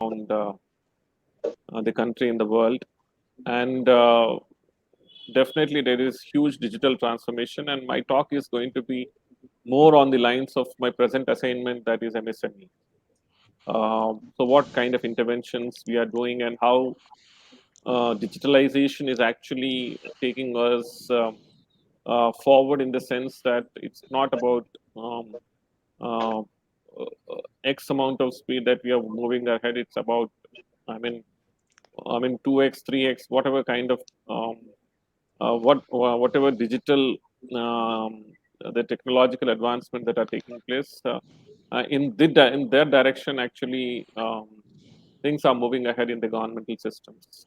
around the country in the world. And definitely there is huge digital transformation, and my talk is going to be more on the lines of my present assignment, that is MSME. So what kind of interventions we are doing and how digitalization is actually taking us forward, in the sense that it's not about uh, X amount of speed that we are moving ahead. It's about, I mean, 2x, 3x, whatever kind of whatever digital the technological advancement that are taking place in their direction. Actually, things are moving ahead in the governmental systems.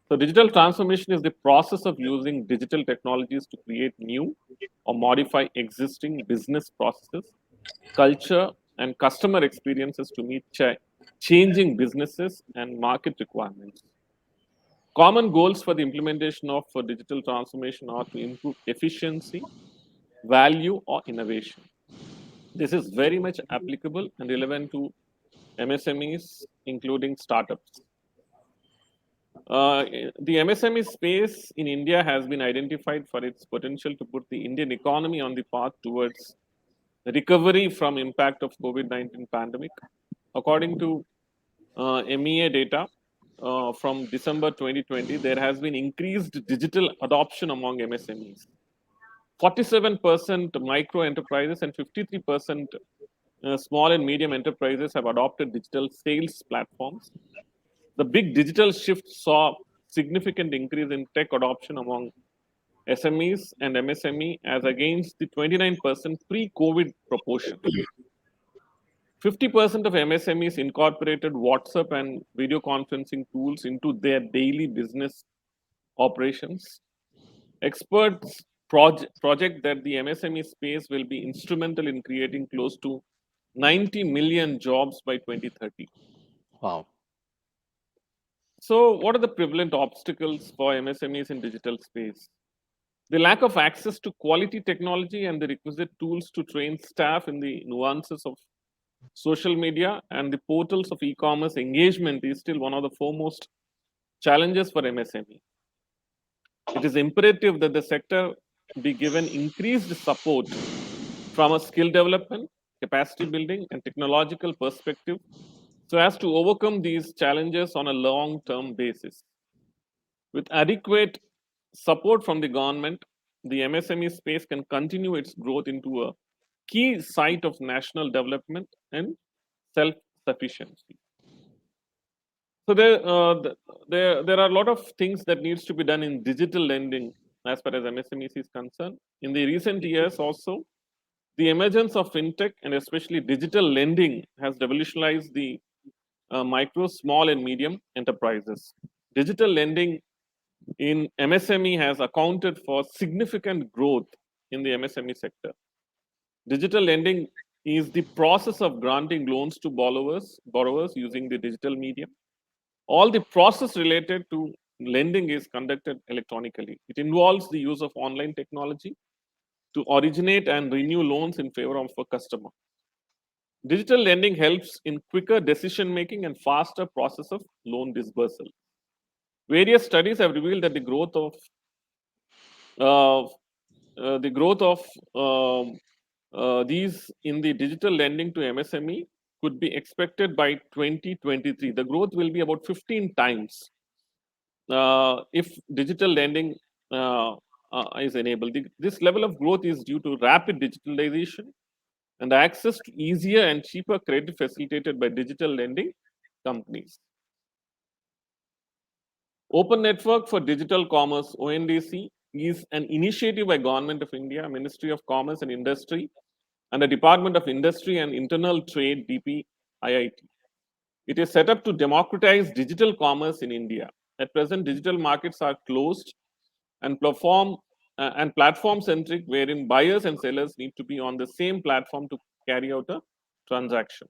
So, digital transformation is the process of using digital technologies to create new or modify existing business processes, culture, and customer experiences to meet changing businesses and market requirements. Common goals for the implementation of digital transformation are to improve efficiency, value, or innovation. This is very much applicable and relevant to MSMEs, including startups. The MSME space in India has been identified for its potential to put the Indian economy on the path towards recovery from impact of COVID-19 pandemic. According to MEA data from December 2020, there has been increased digital adoption among MSMEs. 47% micro enterprises and 53% small and medium enterprises have adopted digital sales platforms. The big digital shift saw significant increase in tech adoption among SMEs and MSME as against the 29% pre-COVID proportion. 50% of MSMEs incorporated WhatsApp and video conferencing tools into their daily business operations. Experts project that the MSME space will be instrumental in creating close to 90 million jobs by 2030. Wow. So, what are the prevalent obstacles for MSMEs in digital space? The lack of access to quality technology and the requisite tools to train staff in the nuances of social media and the portals of e-commerce engagement is still one of the foremost challenges for MSME. It is imperative that the sector be given increased support from a skill development, capacity building, and technological perspective so as to overcome these challenges on a long-term basis. With adequate support from the government, the MSME space can continue its growth into a key site of national development and self-sufficiency. So there are a lot of things that needs to be done in digital lending as far as MSMEs is concerned. In the recent years also, the emergence of fintech and especially digital lending has revolutionized the micro, small, and medium enterprises. Digital lending in MSME has accounted for significant growth in the MSME sector. Digital lending is the process of granting loans to borrowers using the digital medium. All the process related to lending is conducted electronically. It involves the use of online technology to originate and renew loans in favor of a customer. Digital lending helps in quicker decision making and faster process of loan disbursal. Various studies have revealed that uh, the growth of these in the digital lending to MSME could be expected by 2023. The growth will be about 15 times if digital lending is enabled. This level of growth is due to rapid digitalization and access to easier and cheaper credit facilitated by digital lending companies. Open Network for Digital Commerce, ONDC, is an initiative by Government of India, Ministry of Commerce and Industry, and the Department of Industry and Internal Trade, DPIIT. It is set up to democratize digital commerce in India. At present, digital markets are closed and platform centric, wherein buyers and sellers need to be on the same platform to carry out a transaction.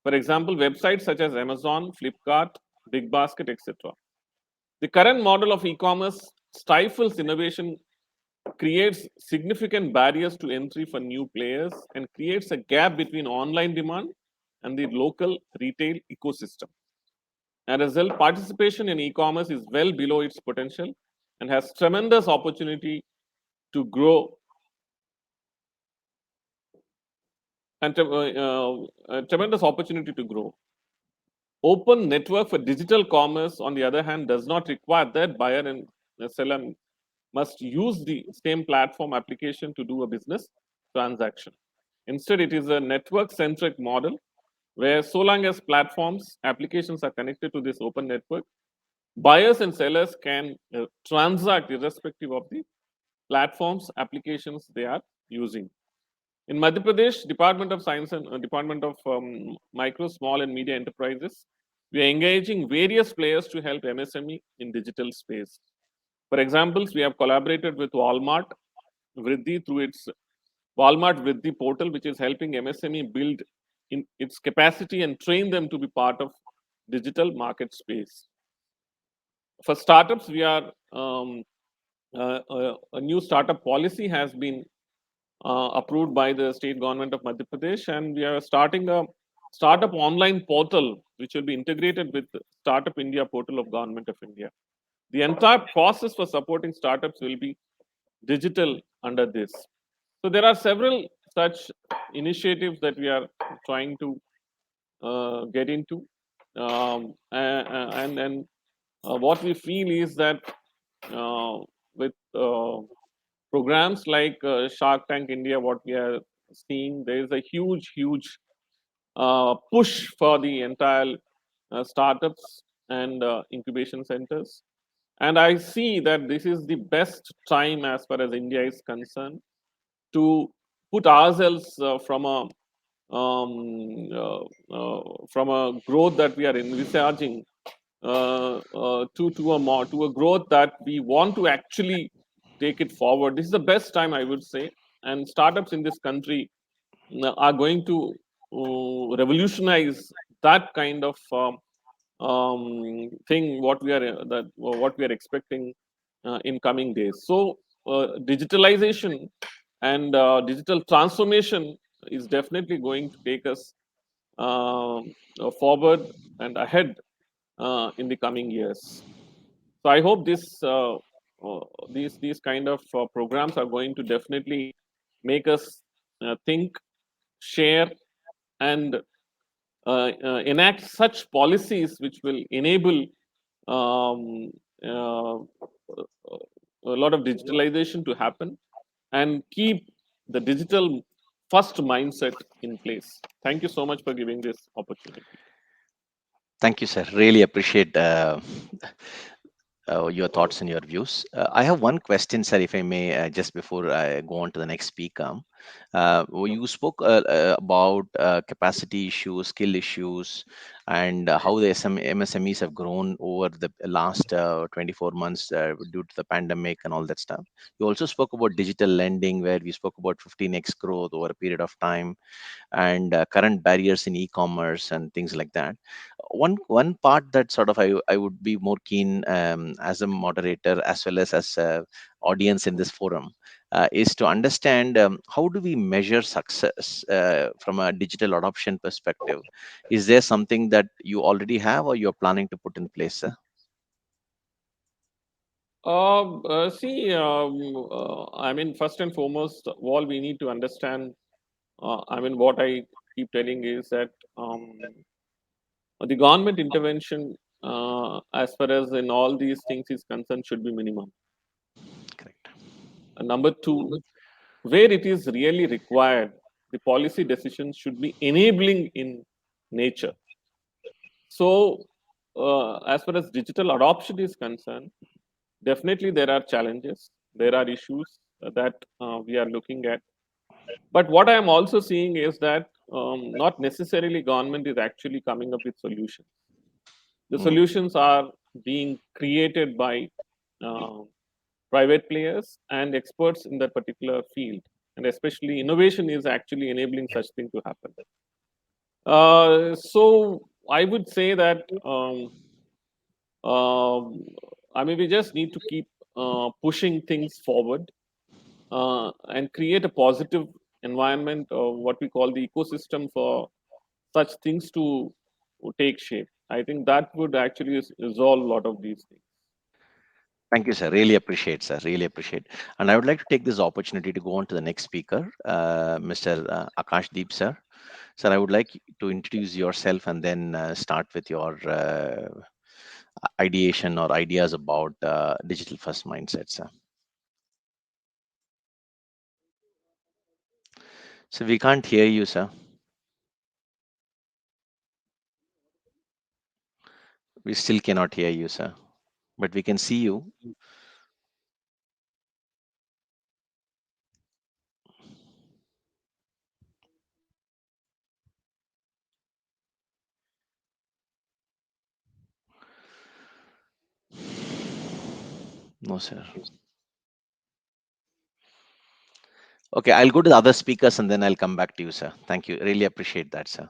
For example, websites such as Amazon, Flipkart, Big Basket, etc. The current model of e-commerce stifles innovation, creates significant barriers to entry for new players, and creates a gap between online demand and the local retail ecosystem. As a result, participation in e-commerce is well below its potential and has tremendous opportunity to grow and tremendous opportunity to grow. Open network for digital commerce, on the other hand, does not require that buyer and seller must use the same platform application to do a business transaction. Instead, it is a network-centric model where so long as platforms, applications are connected to this open network, buyers and sellers can transact irrespective of the platforms, applications they are using. In Madhya Pradesh, Department of Science and Department of Micro, Small and Media Enterprises, we are engaging various players to help MSME in digital space. For examples, we have collaborated with Walmart Vriddhi through its Walmart Vriddhi portal, which is helping MSME build in its capacity and train them to be part of digital market space. For startups, we are a new startup policy has been approved by the state government of Madhya Pradesh, and we are starting a startup online portal which will be integrated with Startup India portal of Government of India. The entire process for supporting startups will be digital under this. So there are several such initiatives that we are trying to get into, and what we feel is that with programs like Shark Tank India, what we are seeing, there is a huge push for the entire startups and incubation centers. And I see that this is the best time as far as India is concerned to put ourselves from a growth that we are envisaging to a growth that we want to actually take it forward. This is the best time, I would say, and startups in this country are going to revolutionize that kind of thing what we are expecting in coming days. So digitalization and digital transformation is definitely going to take us forward and ahead in the coming years. So I hope these kind of programs are going to definitely make us think, share, and enact such policies which will enable um, a lot of digitalization to happen and keep the digital first mindset in place. Thank you so much for giving this opportunity. Thank you, sir. Really appreciate your thoughts and your views. I have one question, sir, if I may, just before I go on to the next speaker. You spoke about capacity issues, skill issues, and how the MSMEs have grown over the last 24 months due to the pandemic and all that stuff. You also spoke about digital lending, where we spoke about 15x growth over a period of time, and current barriers in e-commerce and things like that. One part that sort of I would be more keen, as a moderator as well as a audience in this forum, is to understand, how do we measure success from a digital adoption perspective. Is there something that you already have or you're planning to put in place, sir? See, I mean, first and foremost, all we need to understand, I mean, what I keep telling is that the government intervention, as far as in all these things is concerned, should be minimum. Correct. Number two, where it is really required, the policy decisions should be enabling in nature. So, as far as digital adoption is concerned, definitely there are challenges, there are issues that we are looking at. But what I am also seeing is that not necessarily government is actually coming up with solutions. The Mm, solutions are being created by uh, private players and experts in that particular field, and especially innovation is actually enabling such thing to happen. So I would say that um, I mean we just need to keep pushing things forward and create a positive environment, or what we call the ecosystem for such things to take shape. I think that would actually resolve a lot of these things. Thank you, sir. Really appreciate, sir. Really appreciate. And I would like to take this opportunity to go on to the next speaker, Mr. Akash Deep, sir. Sir, I would like you to introduce yourself and then start with your ideation or ideas about digital first mindset, sir. So we can't hear you, sir. We still cannot hear you, sir. But we can see you. No, sir. Okay, I'll go to the other speakers and then I'll come back to you, sir. Thank you. Really appreciate that, sir.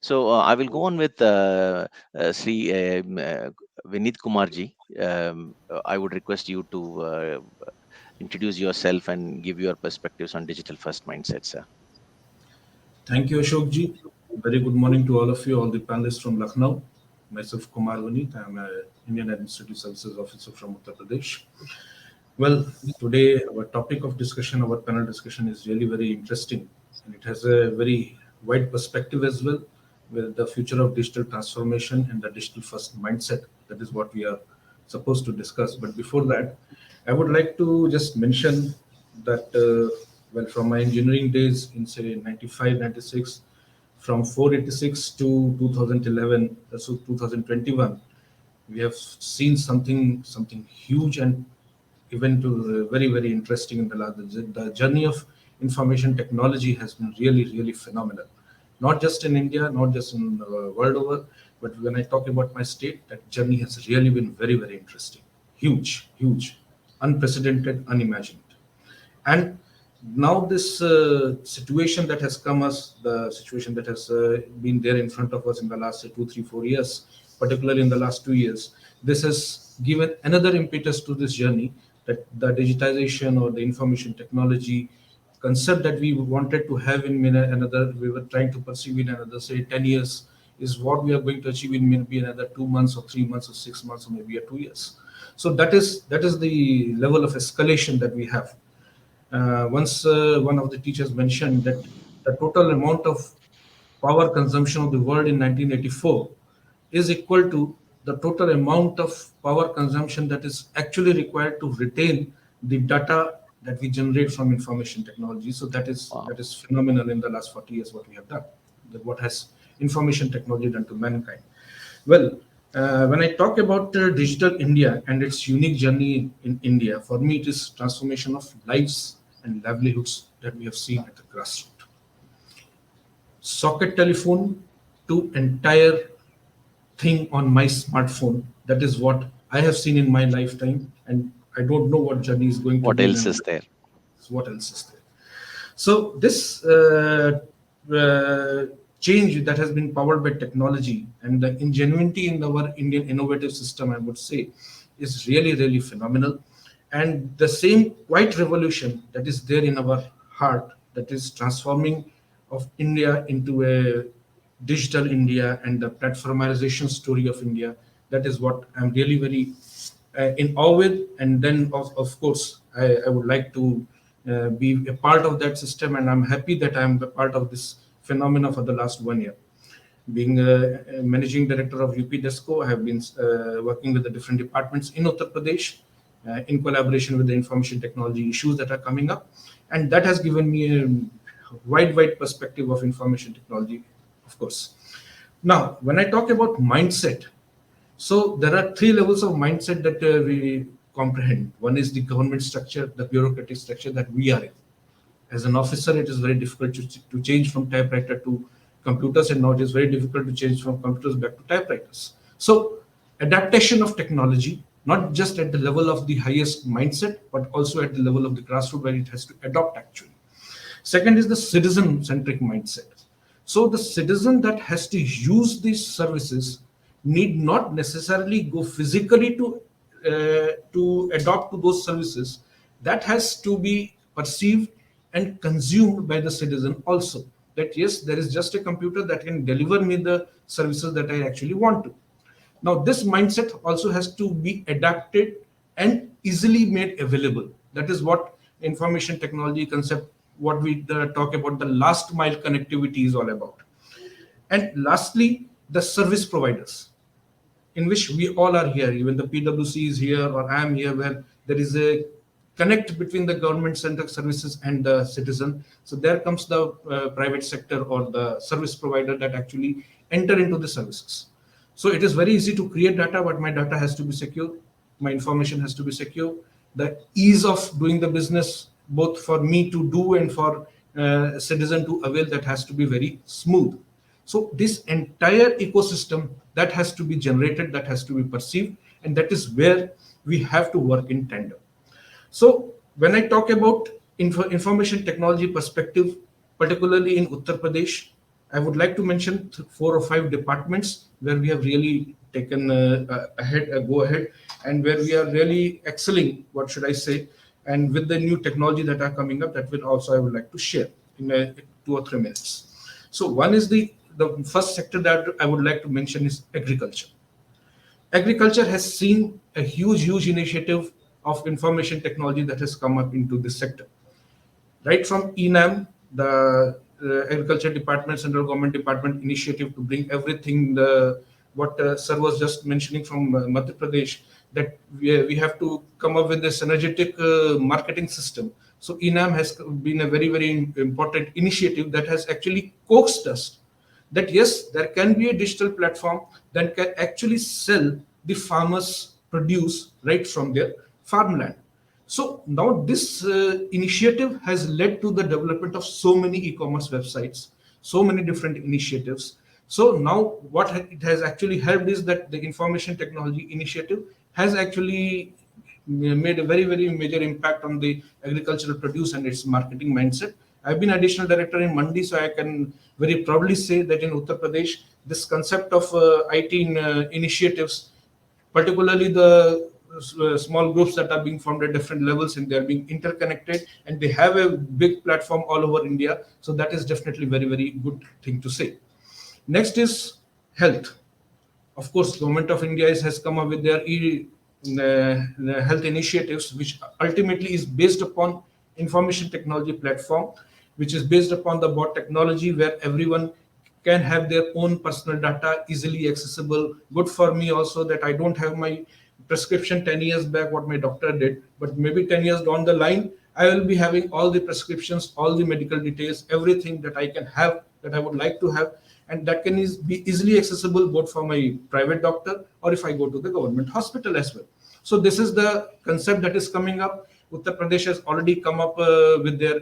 So I will go on with Sri Vinit Kumarji. I would request you to introduce yourself and give your perspectives on digital first mindset, sir. Thank you, Ashokji. Very good morning to all of you, all the panelists from Lucknow. Myself, Kumar Vinit. I'm an Indian Administrative Services Officer from Uttar Pradesh. Well, today our topic of discussion, our panel discussion is really very interesting, and it has a very wide perspective as well, with the future of digital transformation and the digital first mindset. That is what we are supposed to discuss. But before that, I would like to just mention that, well, from my engineering days in say 95, 96, from 486 to 2011, so 2021, we have seen something huge and even to very very interesting in the last. The journey of information technology has been really phenomenal, not just in India, not just in world over, but when I talk about my state, that journey has really been very interesting, huge, unprecedented, unimagined. And now this situation that has come us, the situation that has been there in front of us in the last say, 2 3 4 years, particularly in the last 2 years, this has given another impetus to this journey, that the digitization or the information technology concept that we wanted to have in another, we were trying to perceive in another say 10 years, is what we are going to achieve in maybe another 2 months or 3 months or 6 months or maybe 2 years. So that is the level of escalation that we have. Once one of the teachers mentioned that the total amount of power consumption of the world in 1984 is equal to the total amount of power consumption that is actually required to retain the data that we generate from information technology. So that is Wow. phenomenal in the last 40 years what we have done, that what has information technology done to mankind. Well, when I talk about digital India and its unique journey in India, for me it is transformation of lives and livelihoods that we have seen at the grassroots. Socket telephone to entire thing on my smartphone. That is what I have seen in my lifetime, and I don't know what journey is going to What be in else is another. there? What else is there? So this change that has been powered by technology and the ingenuity in our Indian innovative system, I would say, is really phenomenal. And the same quiet revolution that is there in our heart, that is transforming of India into a digital India and the platformization story of India, that is what I'm really very in awe with. And then, of course, I would like to be a part of that system, and I'm happy that I'm a part of this phenomena for the last 1 year. Being a managing director of UP DESCO, I have been working with the different departments in Uttar Pradesh in collaboration with the information technology issues that are coming up. And that has given me a wide perspective of information technology, of course. Now, when I talk about mindset, so there are three levels of mindset that we comprehend. One is the government structure, the bureaucratic structure that we are in. As an officer, it is very difficult to change from typewriter to computers, and now it is very difficult to change from computers back to typewriters. So adaptation of technology, not just at the level of the highest mindset, but also at the level of the grassroots where it has to adopt actually. Second is the citizen-centric mindset. So the citizen that has to use these services need not necessarily go physically to adopt to those services. That has to be perceived and consumed by the citizen also. that yes, there is just a computer that can deliver me the services that I actually want to. Now, this mindset also has to be adapted and easily made available. That is what information technology concept, what we talk about, the last mile connectivity is all about. And lastly, the service providers, in which we all are here, even the PwC is here, or I am here, where there is a connect between the government-centric services and the citizen. So there comes the private sector or the service provider that actually enter into the services. So it is very easy to create data, but my data has to be secure. My information has to be secure. The ease of doing the business, both for me to do and for citizen to avail, that has to be very smooth. So this entire ecosystem that has to be generated, that has to be perceived, and that is where we have to work in tandem. So when I talk about information technology perspective, particularly in Uttar Pradesh, I would like to mention 4 or 5 departments where we have really taken go ahead, and where we are really excelling, what should I say, and with the new technology that are coming up, that will also I would like to share in 2 or 3 minutes. So one is the first sector that I would like to mention is agriculture. Agriculture has seen a huge initiative of information technology that has come up into this sector. Right from ENAM, the Agriculture Department, Central Government Department initiative to bring everything, what Sir was just mentioning from Madhya Pradesh, that we have to come up with this synergetic marketing system. So ENAM has been a very important initiative that has actually coaxed us that yes, there can be a digital platform that can actually sell the farmers' produce right from their farmland. So now this initiative has led to the development of so many e-commerce websites, so many different initiatives. So now what it has actually helped is that the information technology initiative has actually made a very major impact on the agricultural produce and its marketing mindset. I've been additional director in Mandi, so I can very proudly say that in Uttar Pradesh, this concept of IT initiatives, particularly the small groups that are being formed at different levels, and they're being interconnected, and they have a big platform all over India. So that is definitely very good thing to say. Next is health. Of course, Government of India has come up with their health initiatives, which ultimately is based upon information technology platform, which is based upon the bot technology, where everyone can have their own personal data easily accessible. Good for me also that I don't have my prescription 10 years back, what my doctor did, but maybe 10 years down the line, I will be having all the prescriptions, all the medical details, everything that I can have, that I would like to have, and that can be easily accessible both for my private doctor or if I go to the government hospital as well. So this is the concept that is coming up. Uttar Pradesh has already come up with their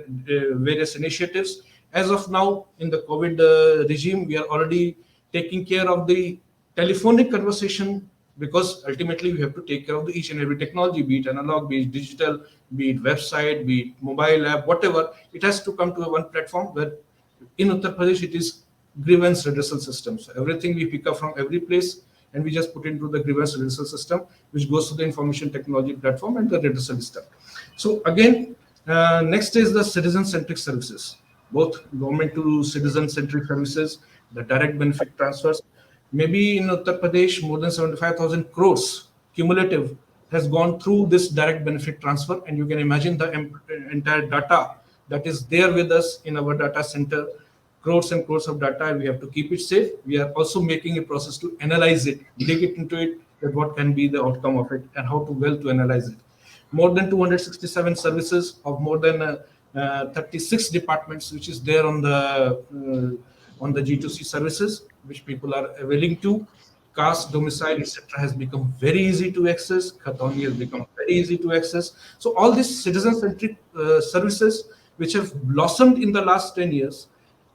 various initiatives. As of now, in the COVID regime, we are already taking care of the telephonic conversation, because ultimately we have to take care of each and every technology, be it analog, be it digital, be it website, be it mobile app, whatever. It has to come to one platform, where in Uttar Pradesh it is grievance redressal system. So everything we pick up from every place and we just put into the grievance redressal system, which goes to the information technology platform, and the redressal system. So again, next is the citizen-centric services, both government to citizen-centric services, the direct benefit transfers. Maybe in Uttar Pradesh, more than 75,000 crores cumulative has gone through this direct benefit transfer, and you can imagine the entire data that is there with us in our data center, crores and crores of data, and we have to keep it safe. We are also making a process to analyze it, dig it into it, that what can be the outcome of it and how to well to analyze it. More than 267 services of more than 36 departments, which is there on the G2C services, which people are willing to. Caste, domicile, etc., has become very easy to access. Khatoni has become very easy to access. So all these citizen-centric services, which have blossomed in the last 10 years,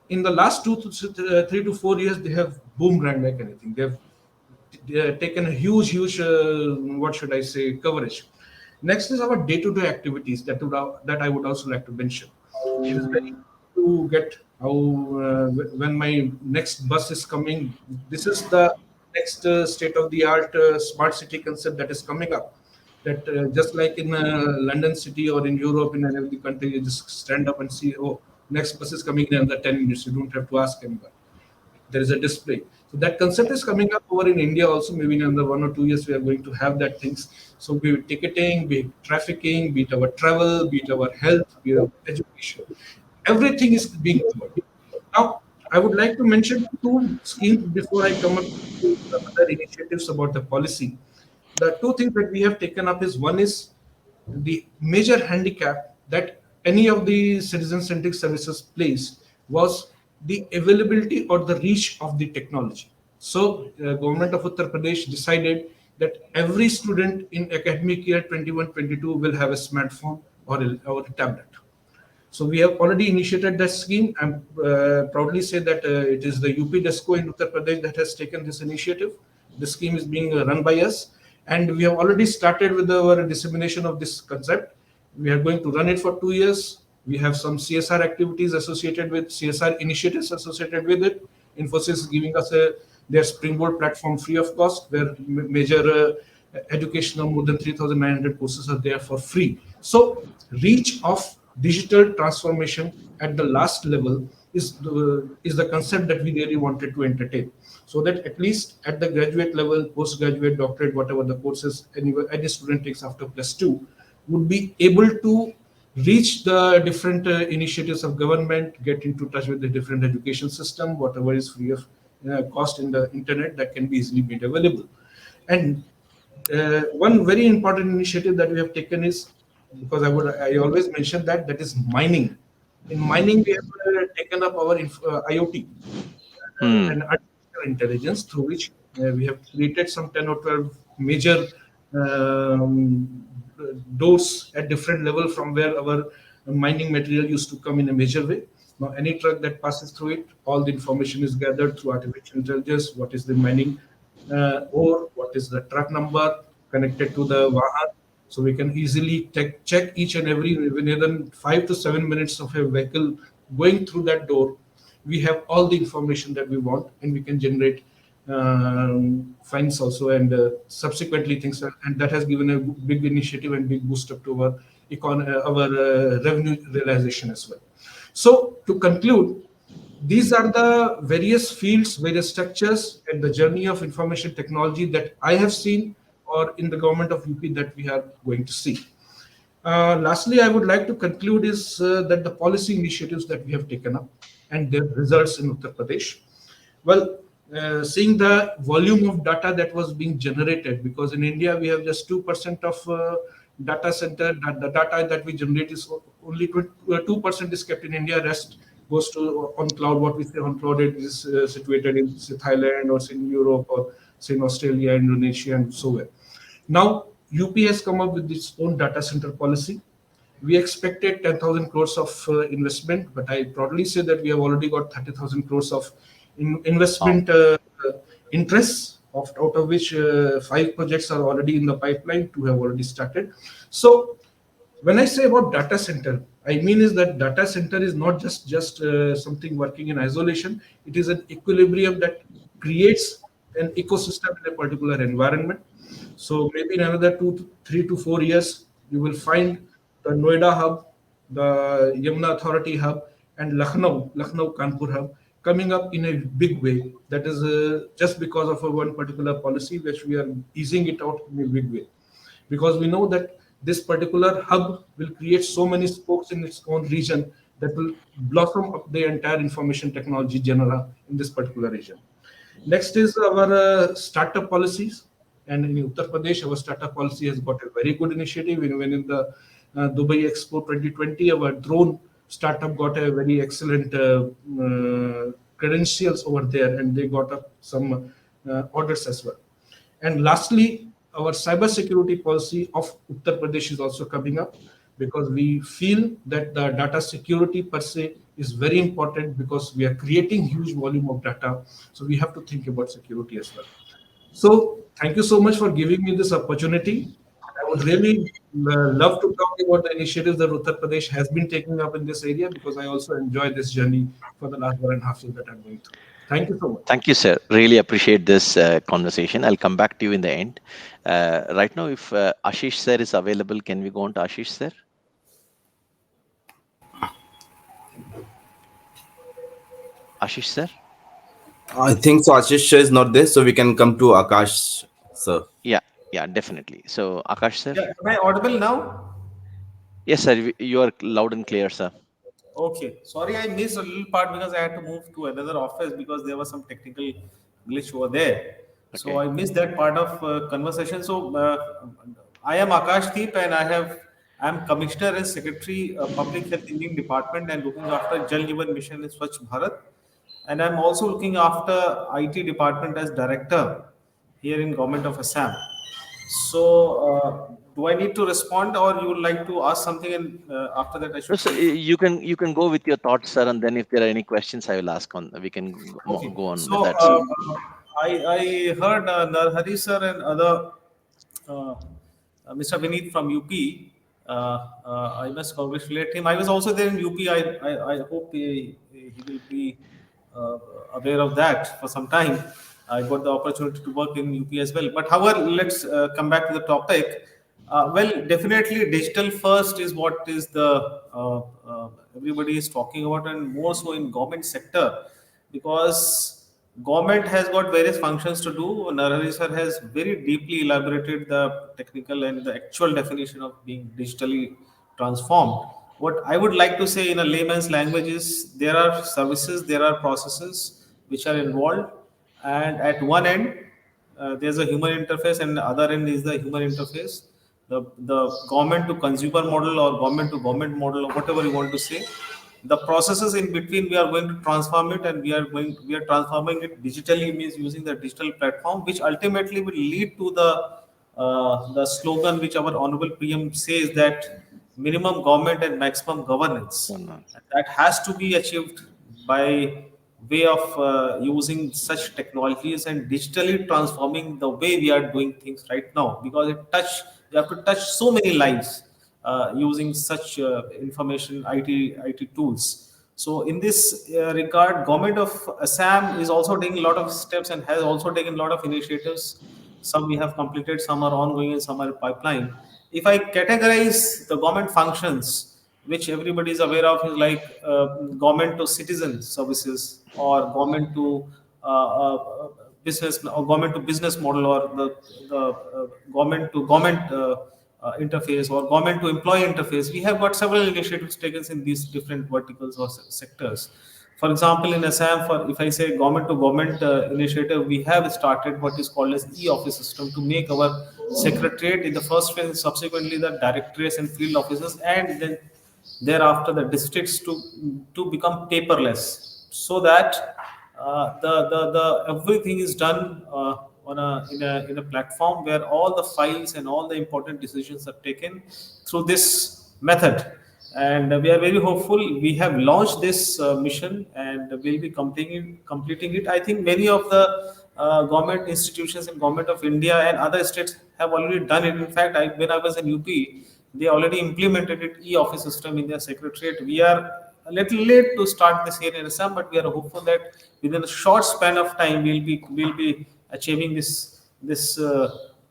in the last 3 to 4 years, they have boomerang like anything. They have taken a huge, what should I say, coverage. Next is our day-to-day activities that I would also like to mention. It is very to get how when my next bus is coming. This is the next state-of-the-art smart city concept that is coming up. That just like in London city or in Europe, in every country, you just stand up and see, oh, Next bus is coming in another 10 minutes. You don't have to ask anyone. There is a display. So that concept is coming up over in India also. Maybe in another 1 or 2 years, we are going to have that things. So be it ticketing, be it trafficking, be it our travel, be it our health, be it our education. Everything is being covered. Now, I would like to mention two schemes before I come up to the other initiatives about the policy. The two things that we have taken up is, one is the major handicap that any of the citizen-centric services place was the availability or the reach of the technology. So, government of Uttar Pradesh decided that every student in academic year 21-22 will have a smartphone or a tablet. So we have already initiated that scheme. I'm proudly say that it is the UP DESCO in Uttar Pradesh that has taken this initiative. The scheme is being run by us, and we have already started with our dissemination of this concept. We are going to run it for 2 years. We have some CSR activities associated with CSR initiatives associated with it. Infosys is giving us their Springboard platform free of cost, where major educational more than 3,900 courses are there for free. So reach of digital transformation at the last level is the concept that we really wanted to entertain, so that at least at the graduate level, postgraduate, doctorate, whatever the courses any student takes after +2, would be able to reach the different initiatives of government, get into touch with the different education system, whatever is free of cost in the internet, that can be easily made available. And one very important initiative that we have taken is, because I always mention that is mining. In mining, we have taken up our IoT Hmm. and artificial intelligence, through which we have created some 10 or 12 major um, doors at different level from where our mining material used to come in a major way. Now, any truck that passes through it, all the information is gathered through artificial intelligence. What is the mining ore? What is the truck number connected to the Vahan? So we can easily check each and every, within 5 to 7 minutes of a vehicle going through that door, we have all the information that we want, and we can generate fines also, and subsequently things and that has given a big initiative and big boost up to our revenue realization as well. So to conclude, these are the various fields, various structures, and the journey of information technology that I have seen, or in the government of UP that we are going to see. Lastly, I would like to conclude is that the policy initiatives that we have taken up and their results in Uttar Pradesh. Well, seeing the volume of data that was being generated, because in India we have just 2% of data center, the data that we generate is only 2% is kept in India, rest goes to on cloud. What we say on cloud, it is situated in, say, Thailand, or say in Europe, or say in Australia, Indonesia, and so on. Now, UP has come up with its own data center policy. We expected 10,000 crores of investment, but I proudly say that we have already got 30,000 crores of investment interests, out of which 5 projects are already in the pipeline, 2 have already started. So when I say about data center, I mean is that data center is not just something working in isolation. It is an equilibrium that creates an ecosystem in a particular environment. So maybe in another 3 to 4 years, you will find the Noida hub, the Yamuna Authority hub, and Lucknow Kanpur hub coming up in a big way. That is just because of one particular policy, which we are easing it out in a big way. Because we know that this particular hub will create so many spokes in its own region that will blossom up the entire information technology genre in this particular region. Next is our startup policies. And in Uttar Pradesh, our startup policy has got a very good initiative. Even in the Dubai Expo 2020, our drone startup got a very excellent credentials over there, and they got up some orders as well. And lastly, our cybersecurity policy of Uttar Pradesh is also coming up, because we feel that the data security per se is very important, because we are creating huge volume of data. So we have to think about security as well. So thank you so much for giving me this opportunity. I would really love to talk about the initiatives that Uttar Pradesh has been taking up in this area, because I also enjoy this journey for the last 1.5 years that I'm going through. Thank you so much. Thank you, sir. Really appreciate this conversation. I'll come back to you in the end. Right now, if Ashish sir is available, can we go on to Ashish sir? Ashish sir? I think so. Ashish is not there, so we can come to Akash, sir. Yeah, yeah, definitely. So Akash sir? Yeah, am I audible now? Yes, sir. You are loud and clear, sir. Okay. Sorry, I missed a little part because I had to move to another office because there was some technical glitch over there. So Okay. I missed that part of conversation. So I am Akash Deep and I'm Commissioner and Secretary Public Health Indian Department and looking after Jal Jeevan Mission in Swachh Bharat. And I'm also looking after IT department as director here in Government of Assam. So, do I need to respond, or you would like to ask something, and after that I No, should so brief? you can go with your thoughts, sir, and then if there are any questions, I will ask on. We can Okay. go on with So, that, sir. I heard Narahari sir and other uh, Mr. Vineet from UP. I must congratulate him. I was also there in UP. I hope he will be uh, aware of that for some time. I got the opportunity to work in UP as well. But however, let's come back to the topic. Well, definitely, digital first is what is the everybody is talking about, and more so in government sector, because government has got various functions to do. Narahari sir has very deeply elaborated the technical and the actual definition of being digitally transformed. What I would like to say in a layman's language is there are services, there are processes which are involved, and at one end there's a human interface, and the other end is the human interface. The government to consumer model or government to government model or whatever you want to say, the processes in between we are going to transform it, and we are transforming it digitally, means using the digital platform, which ultimately will lead to the slogan which our honorable PM says, that minimum government and maximum No, governance. no. And that has to be achieved by way of using such technologies and digitally transforming the way we are doing things right now, because you have to touch so many lives using such information IT tools. So in this regard, government of Assam is also taking a lot of steps and has also taken a lot of initiatives. Some we have completed, some are ongoing, and some are pipeline. If I categorize the government functions, which everybody is aware of, is like government to citizen services, or government to business, or government to business model, or the government to government interface, or government to employee interface. We have got several initiatives taken in these different verticals or sectors. For example, in Assam, for if I say government to government initiative, we have started what is called as e-office system to make our secretariat in the first phase, subsequently the directorates and field offices, and then thereafter the districts to become paperless, so that the everything is done on a platform where all the files and all the important decisions are taken through this method. And we are very hopeful. We have launched this mission, and we'll be completing it. I think many of the government institutions in government of India and other states have already done it. In fact, when I was in UP, they already implemented it e-office system in their secretariat. We are a little late to start this here in Assam, but we are hopeful that within a short span of time we'll be achieving this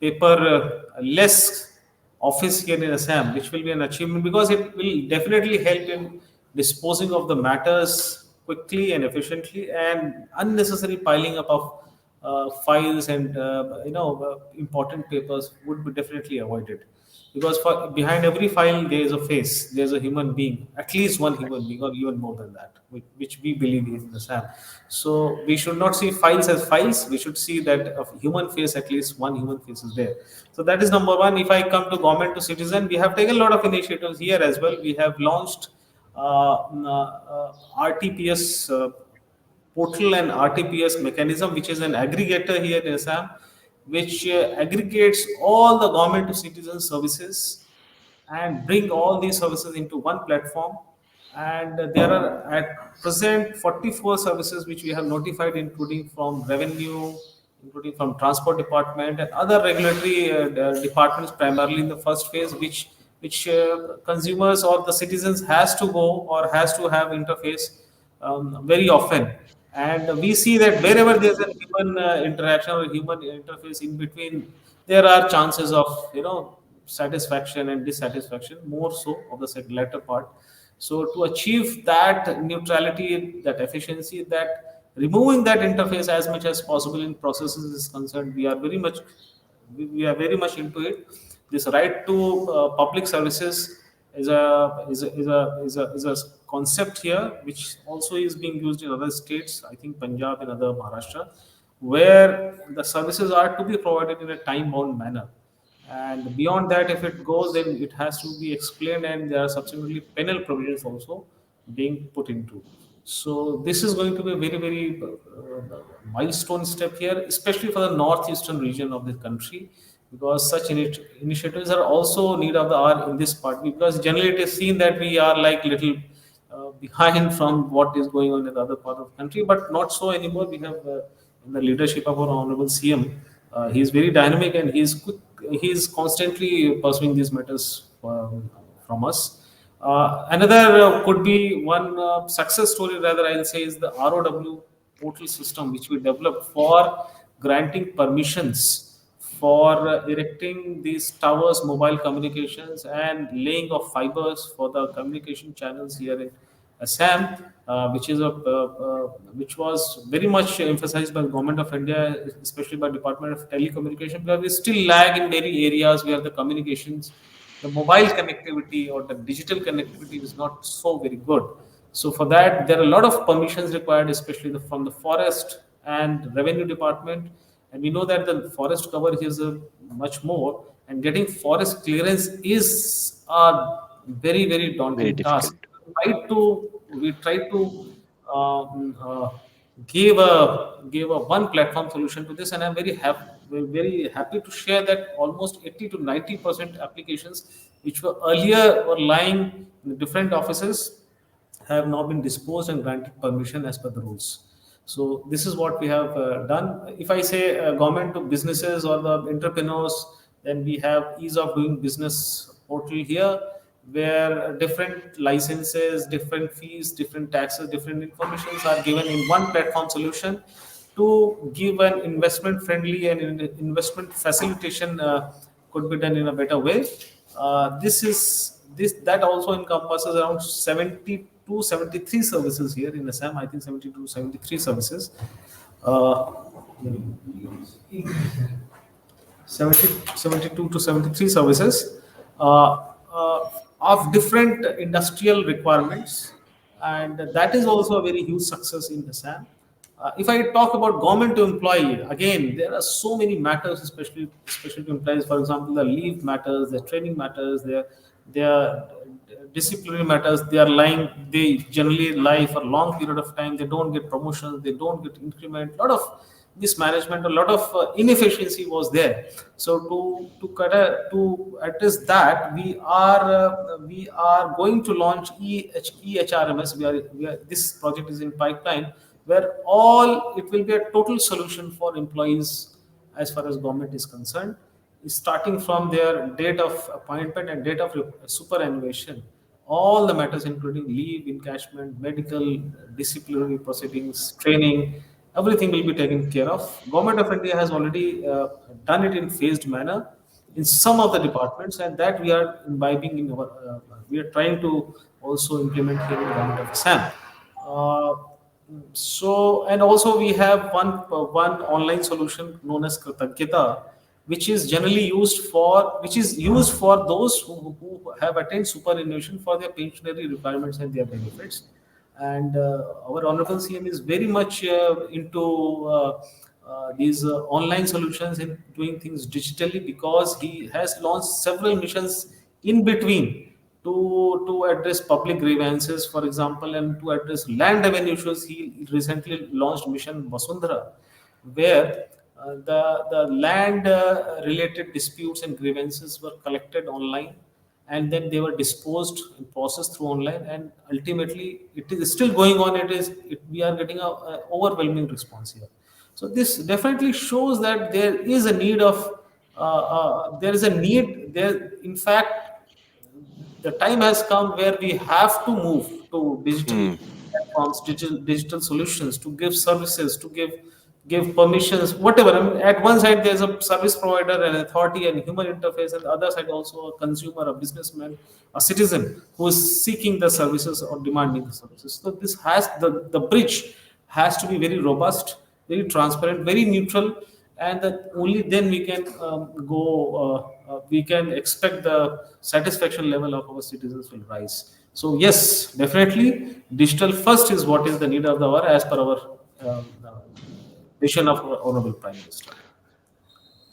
paper less office here in Assam, which will be an achievement, because it will definitely help in disposing of the matters quickly and efficiently, and unnecessary piling up of files and important papers would be definitely avoided. Because for behind every file there is a face, there's a human being, at least one human being, or even more than that, which we believe is in the SAM. So we should not see files as files. We should see that a human face, at least one human face is there. So that is number one. If I come to government to citizen, we have taken a lot of initiatives here as well. We have launched RTPS portal and RTPS mechanism, which is an aggregator here in Assam, which aggregates all the government to citizen services and bring all these services into one platform. And there are at present 44 services which we have notified, including from revenue, including from transport department and other regulatory departments, primarily in the first phase, which consumers or the citizens has to go or has to have interface very often. And we see that wherever there's a human interaction or human interface in between, there are chances of satisfaction and dissatisfaction, more so of the latter part. So to achieve that neutrality, that efficiency, that removing that interface as much as possible in processes is concerned, we are very much into it. This right to public services is a concept here, which also is being used in other states. I think Punjab and other Maharashtra, where the services are to be provided in a time-bound manner. And beyond that, if it goes, then it has to be explained, and there are subsequently penal provisions also being put into. So this is going to be a very, very milestone step here, especially for the northeastern region of the country, because such initiatives are also need of the hour in this part. Because generally it is seen that we are like little behind from what is going on in the other part of the country, but not so anymore. We have in the leadership of our honorable CM, he is very dynamic, and he is constantly pursuing these matters from us. Another could be one success story, rather I'll say, is the ROW portal system, which we developed for granting permissions for erecting these towers, mobile communications, and laying of fibers for the communication channels here in Assam, which was very much emphasized by the government of India, especially by Department of Telecommunication, because we still lag in many areas where the communications, the mobile connectivity or the digital connectivity is not so very good. So for that, there are a lot of permissions required, especially from the forest and revenue department. And we know that the forest cover is much more, and getting forest clearance is a very, very Very daunting difficult. task. We try to give a one platform solution to this, and I'm very happy to share that almost 80 to 90% applications which were earlier were lying in different offices have now been disposed and granted permission as per the rules. So this is what we have done. If I say government to businesses or the entrepreneurs, then we have ease of doing business portal here, where different licenses, different fees, different taxes, different informations are given in one platform solution to give an investment friendly and investment facilitation could be done in a better way. This that also encompasses around 70 to 73 services here in Assam. I think 70 to 73 services. Uh, 70, 72 to 73 services of different industrial requirements, and that is also a very huge success in Assam. If I talk about government to employee, again, there are so many matters, especially to employees. For example, the leave matters, the training matters, their disciplinary matters. They generally lie for a long period of time. They don't get promotions, they don't get increment. A lot of mismanagement, a lot of inefficiency was there. So to address that, we are going to launch EHRMS. This project is in pipeline, where it will be a total solution for employees as far as government is concerned, starting from their date of appointment and date of superannuation. All the matters, including leave, encashment, medical, disciplinary proceedings, training, everything will be taken care of. Government of India has already done it in phased manner in some of the departments, and that we are imbibing in our. We are trying to also implement here in Government of Assam. Uh, and also we have one online solution known as Kritagyata, which is used for those who have attained superannuation for their pensionary requirements and their benefits. And our honorable CM is very much into these online solutions and doing things digitally, because he has launched several missions in between to address public grievances, for example, and to address land revenue issues. He recently launched mission Vasundhara, where the land related disputes and grievances were collected online, and then they were disposed and processed through online, and ultimately it is still going on. We are getting a overwhelming response here. So this definitely shows that there is a need there. In fact, the time has come where we have to move to digital platforms, digital solutions, to give services, to give give permissions, whatever. I mean, at one side there's a service provider, an authority, and human interface, and the other side also a consumer, a businessman, a citizen who is seeking the services or demanding the services. So this has the bridge has to be very robust, very transparent, very neutral, and that only then we can we can expect the satisfaction level of our citizens will rise. So yes, definitely, digital first is what is the need of the hour as per our vision of our honorable Prime Minister.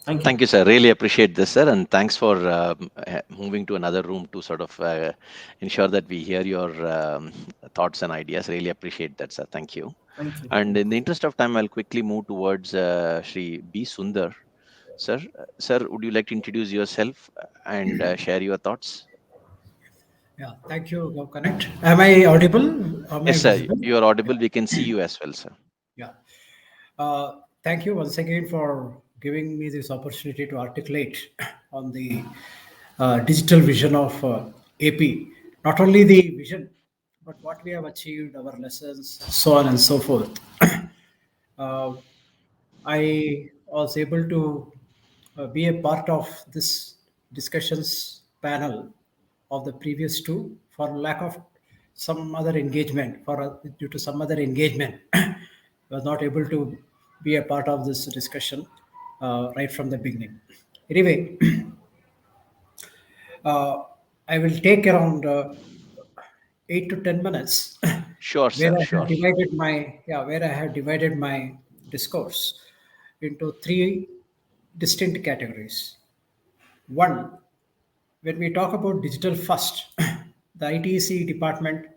Thank you. Thank you, sir. Really appreciate this, sir, and thanks for moving to another room to sort of ensure that we hear your thoughts and ideas. Really appreciate that, sir. Thank you. Thank you. And in the interest of time, I'll quickly move towards Shri B. Sundar. Sir, would you like to introduce yourself and share your thoughts? Yeah, thank you, Connect. Am I audible? Yes, sir. You are audible. We can see you as well, sir. Yeah. Thank you once again for giving me this opportunity to articulate on the digital vision of AP. Not only the vision, but what we have achieved, our lessons, so on and so forth. I was able to be a part of this discussions panel of the previous two for lack of some other engagement, due to some other engagement, was not able to be a part of this discussion right from the beginning. Anyway, I will take around 8 to 10 minutes. Sure, sir. Sure. Where I have divided my discourse into 3 distinct categories. One, when we talk about digital first, the ITC department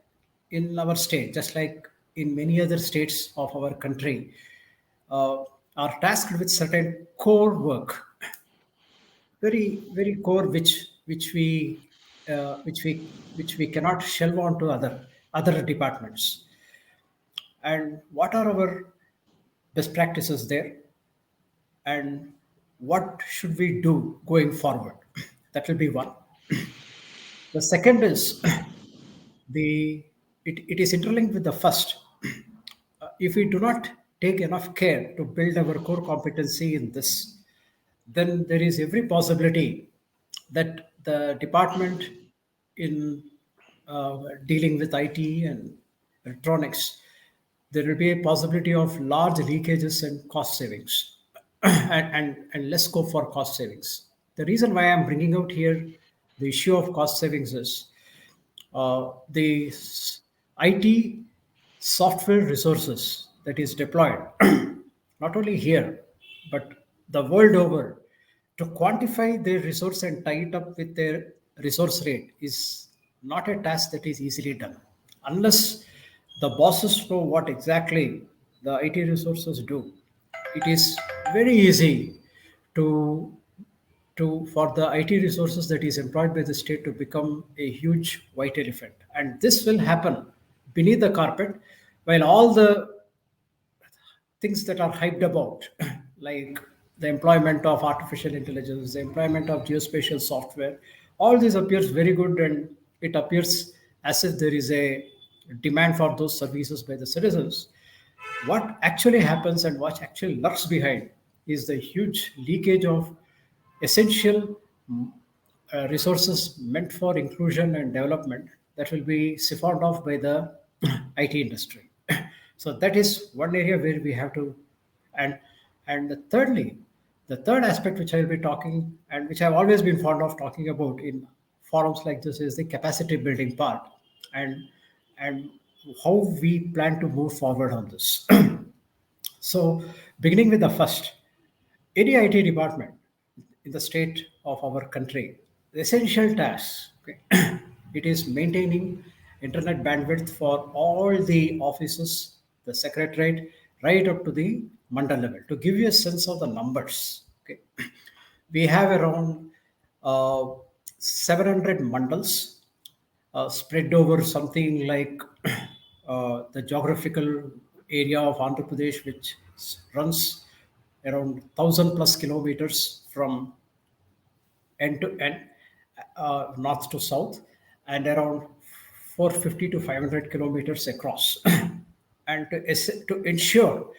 in our state, just like in many other states of our country, are tasked with certain core work, very very core, which we cannot shelve on to other departments. And what are our best practices there, and what should we do going forward? That will be one. The second is it is interlinked with the first. If we do not take enough care to build our core competency in this, then there is every possibility that the department in dealing with IT and electronics, there will be a possibility of large leakages and cost savings and less scope for cost savings. The reason why I'm bringing out here the issue of cost savings is the IT software resources that is deployed, not only here, but the world over, to quantify their resource and tie it up with their resource rate is not a task that is easily done. Unless the bosses know what exactly the IT resources do, it is very easy for the IT resources that is employed by the state to become a huge white elephant. And this will happen beneath the carpet, while all the things that are hyped about, like the employment of artificial intelligence, the employment of geospatial software, all this appears very good, and it appears as if there is a demand for those services by the citizens. What actually happens and what actually lurks behind is the huge leakage of essential resources meant for inclusion and development that will be siphoned off by the IT industry. So that is one area where we have to, and thirdly, the third aspect which I will be talking, and which I've always been fond of talking about in forums like this, is the capacity building part, and how we plan to move forward on this. So beginning with the first, any IT department in the state of our country, the essential task, okay, it is maintaining internet bandwidth for all the offices, the secretariat, right up to the mandal level. To give you a sense of the numbers, okay, we have around 700 mandals spread over something like the geographical area of Andhra Pradesh, which runs around 1,000 plus kilometers from end to end, north to south, and around 450 to 500 kilometers across. And to ensure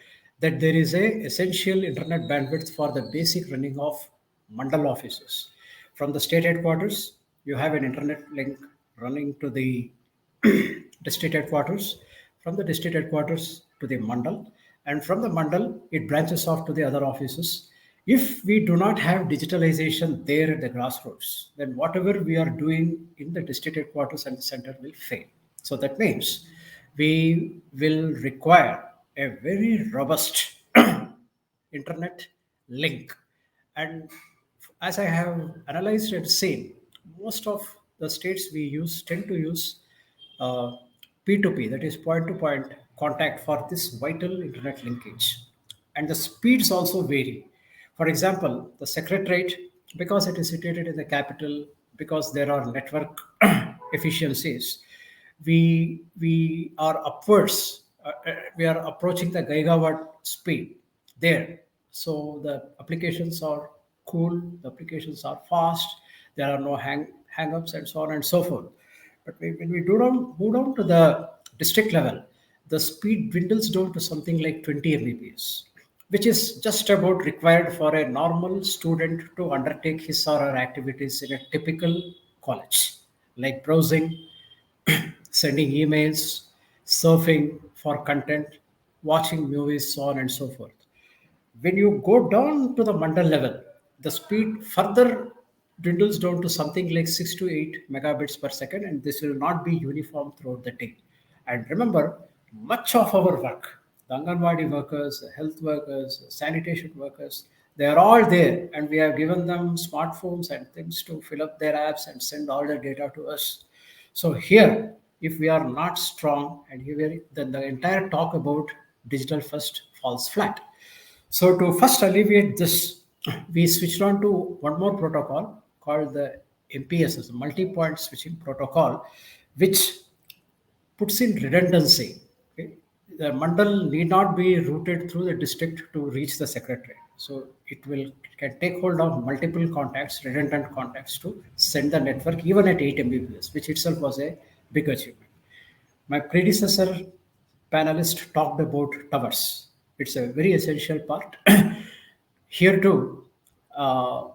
that there is a essential internet bandwidth for the basic running of mandal offices. From the state headquarters, you have an internet link running to the district headquarters, from the district headquarters to the mandal, and from the mandal, it branches off to the other offices. If we do not have digitalization there at the grassroots, then whatever we are doing in the district headquarters and the center will fail. So that means we will require a very robust internet link. And as I have analyzed and seen, most of the states we use tend to use uh, P2P, that is point to point contact for this vital internet linkage. And the speeds also vary. For example, the secretariat, because it is situated in the capital, because there are network efficiencies, we are upwards, we are approaching the gigawatt speed there. So the applications are cool, the applications are fast, there are no hang-ups and so on and so forth. But when we move down to the district level, the speed dwindles down to something like 20 Mbps, which is just about required for a normal student to undertake his or her activities in a typical college, like browsing, sending emails, surfing for content, watching movies, so on and so forth. When you go down to the mandal level, the speed further dwindles down to something like 6 to 8 megabits per second, and this will not be uniform throughout the day. And remember, much of our work, the Anganwadi workers, the health workers, the sanitation workers, they are all there, and we have given them smartphones and things to fill up their apps and send all the data to us. So here, if we are not strong, and here, then the entire talk about digital first falls flat. So to first alleviate this, we switched on to one more protocol called the MPSS, the multi-point switching protocol, which puts in redundancy. Okay? The mandal need not be routed through the district to reach the secretary. So it can take hold of multiple contacts, redundant contacts, to send the network even at 8 Mbps, which itself was a big achievement. My predecessor panelist talked about towers. It's a very essential part. Here too, the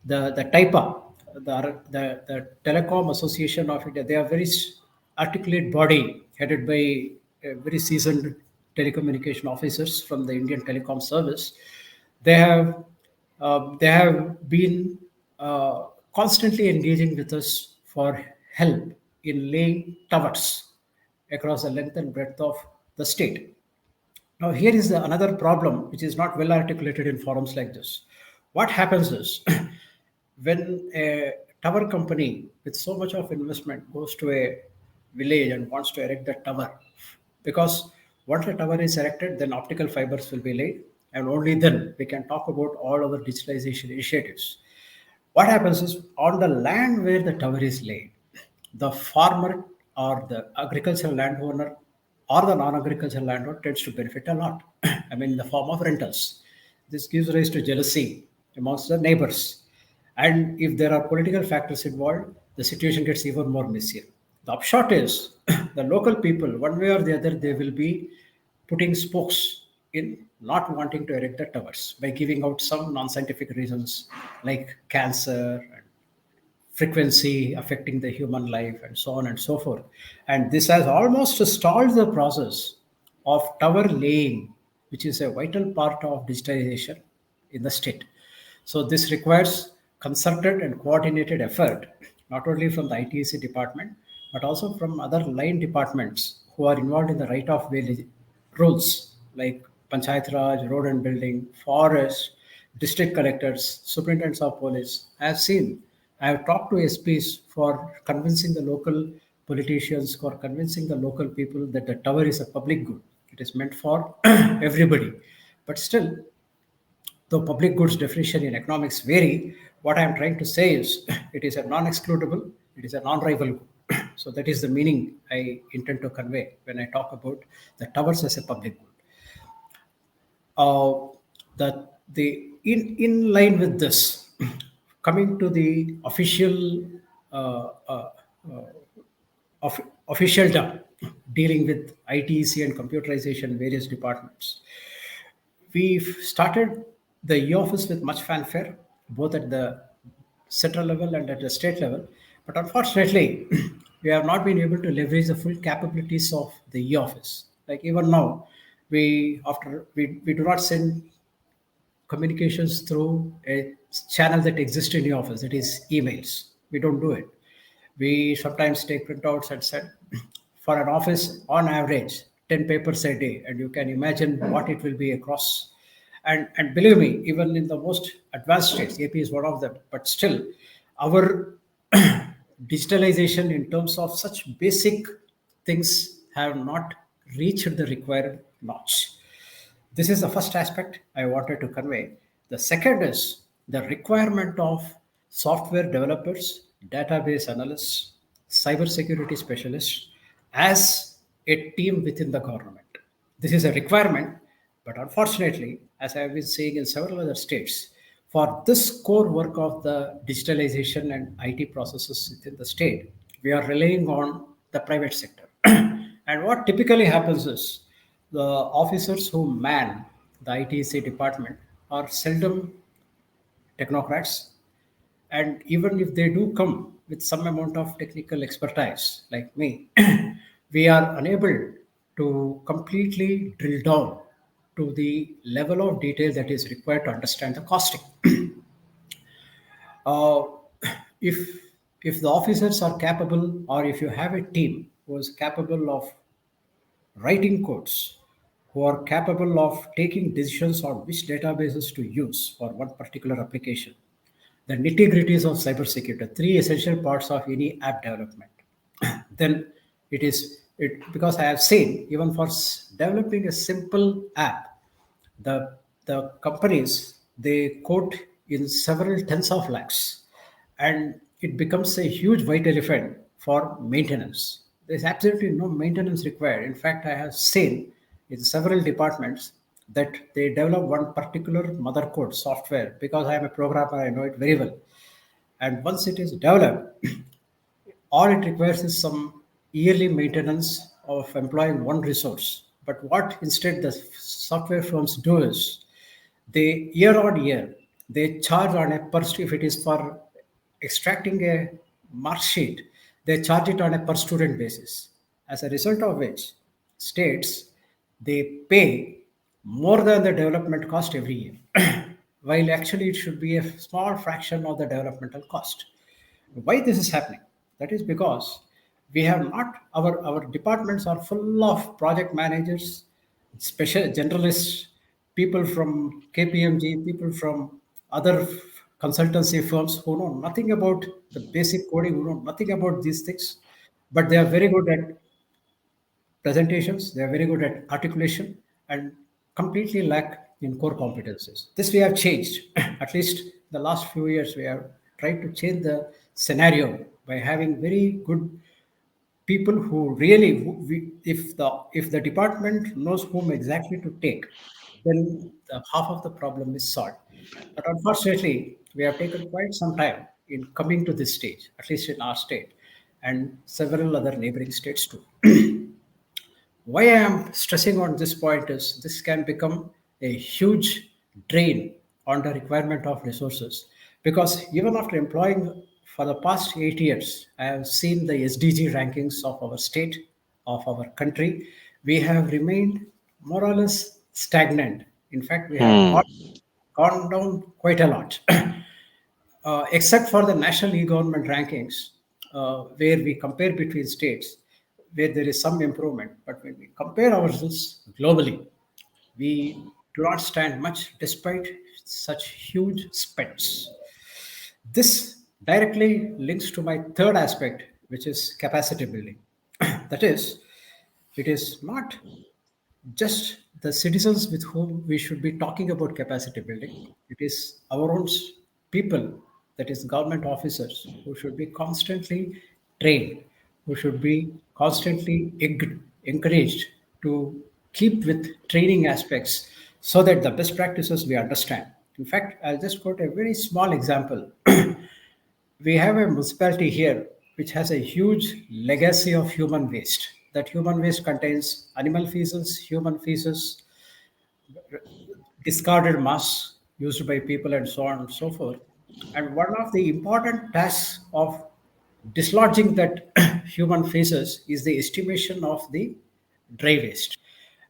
TIPA, the Telecom Association of India, they are very articulate body headed by very seasoned telecommunication officers from the Indian Telecom Service. They have been constantly engaging with us for help in laying towers across the length and breadth of the state. Now, here is another problem which is not well articulated in forums like this. What happens is, when a tower company with so much of investment goes to a village and wants to erect the tower, because once the tower is erected, then optical fibers will be laid, and only then we can talk about all our digitalization initiatives. What happens is, on the land where the tower is laid, the farmer or the agricultural landowner or the non-agricultural landowner tends to benefit a lot. I mean, in the form of rentals. This gives rise to jealousy amongst the neighbors. And if there are political factors involved, the situation gets even more messier. The upshot is, the local people, one way or the other, they will be putting spokes in not wanting to erect the towers by giving out some non-scientific reasons like cancer and frequency affecting the human life and so on and so forth. And this has almost stalled the process of tower laying, which is a vital part of digitalization in the state. So this requires concerted and coordinated effort, not only from the ITSC department, but also from other line departments who are involved in the right-of-way rules like Panchayat Raj, Road and Building, Forest, district collectors, superintendents of police. I have talked to SPs for convincing the local politicians, for convincing the local people that the tower is a public good. It is meant for everybody. But still, though public goods definition in economics vary, what I am trying to say is it is a non-excludable, it is a non-rival good. So that is the meaning I intend to convey when I talk about the towers as a public good. In line with this, coming to the officialdom, dealing with ITEC and computerization, various departments. We've started the e-office with much fanfare, both at the central level and at the state level. But unfortunately, we have not been able to leverage the full capabilities of the e-office. Like even now, we do not send communications through a channel that exists in the office, that is emails. We don't do it. We sometimes take printouts and send for an office on average 10 papers a day, and you can imagine what it will be across. And believe me, even in the most advanced states, AP is one of them, but still our digitalization in terms of such basic things have not reached the required notch. This is the first aspect I wanted to convey. The second is the requirement of software developers, database analysts, cybersecurity specialists as a team within the government. This is a requirement, but unfortunately, as I have been saying in several other states, for this core work of the digitalization and IT processes within the state, we are relying on the private sector. And what typically happens is the officers who man the ITC department are seldom technocrats. And even if they do come with some amount of technical expertise, like me, we are unable to completely drill down to the level of detail that is required to understand the costing. Uh, if the officers are capable, or if you have a team who is capable of writing codes, who are capable of taking decisions on which databases to use for one particular application, the nitty-gritties of cybersecurity, three essential parts of any app development, then because I have seen even for developing a simple app, the companies, they quote in several tens of lakhs, and it becomes a huge white elephant for maintenance. There's absolutely no maintenance required. In fact, I have seen in several departments that they develop one particular mother code software. Because I am a programmer, I know it very well. And once it is developed, all it requires is some yearly maintenance of employing one resource. But what instead the software firms do is, they year on year, they charge on a per, if it is for extracting a mark sheet, they charge it on a per student basis. As a result of which, states, they pay more than the development cost every year, while actually it should be a small fraction of the developmental cost. Why this is happening? That is because we have not, our departments are full of project managers, special generalists, people from KPMG, people from other consultancy firms who know nothing about the basic coding, who know nothing about these things, but they are very good at presentations, they are very good at articulation, and completely lack in core competencies. This we have changed. At least the last few years, we have tried to change the scenario by having very good people who really, if the department knows whom exactly to take, then half of the problem is solved. But unfortunately, we have taken quite some time in coming to this stage, at least in our state and several other neighboring states too. Why I am stressing on this point is this can become a huge drain on the requirement of resources, because even after employing for the past 8 years, I have seen the SDG rankings of our state, of our country. We have remained more or less stagnant. In fact, we have gone down quite a lot. Except for the national e-government rankings, where we compare between states, where there is some improvement. But when we compare ourselves globally, we do not stand much despite such huge spends. This directly links to my third aspect, which is capacity building. That is, it is not just the citizens with whom we should be talking about capacity building. It is our own people, that is government officers, who should be constantly trained, who should be constantly encouraged to keep with training aspects, so that the best practices we understand. In fact, I'll just quote a very small example. We have a municipality here which has a huge legacy of human waste. that human waste contains animal feces, human feces, discarded mass used by people, and so on and so forth. And one of the important tasks of dislodging that human faces is the estimation of the dry waste.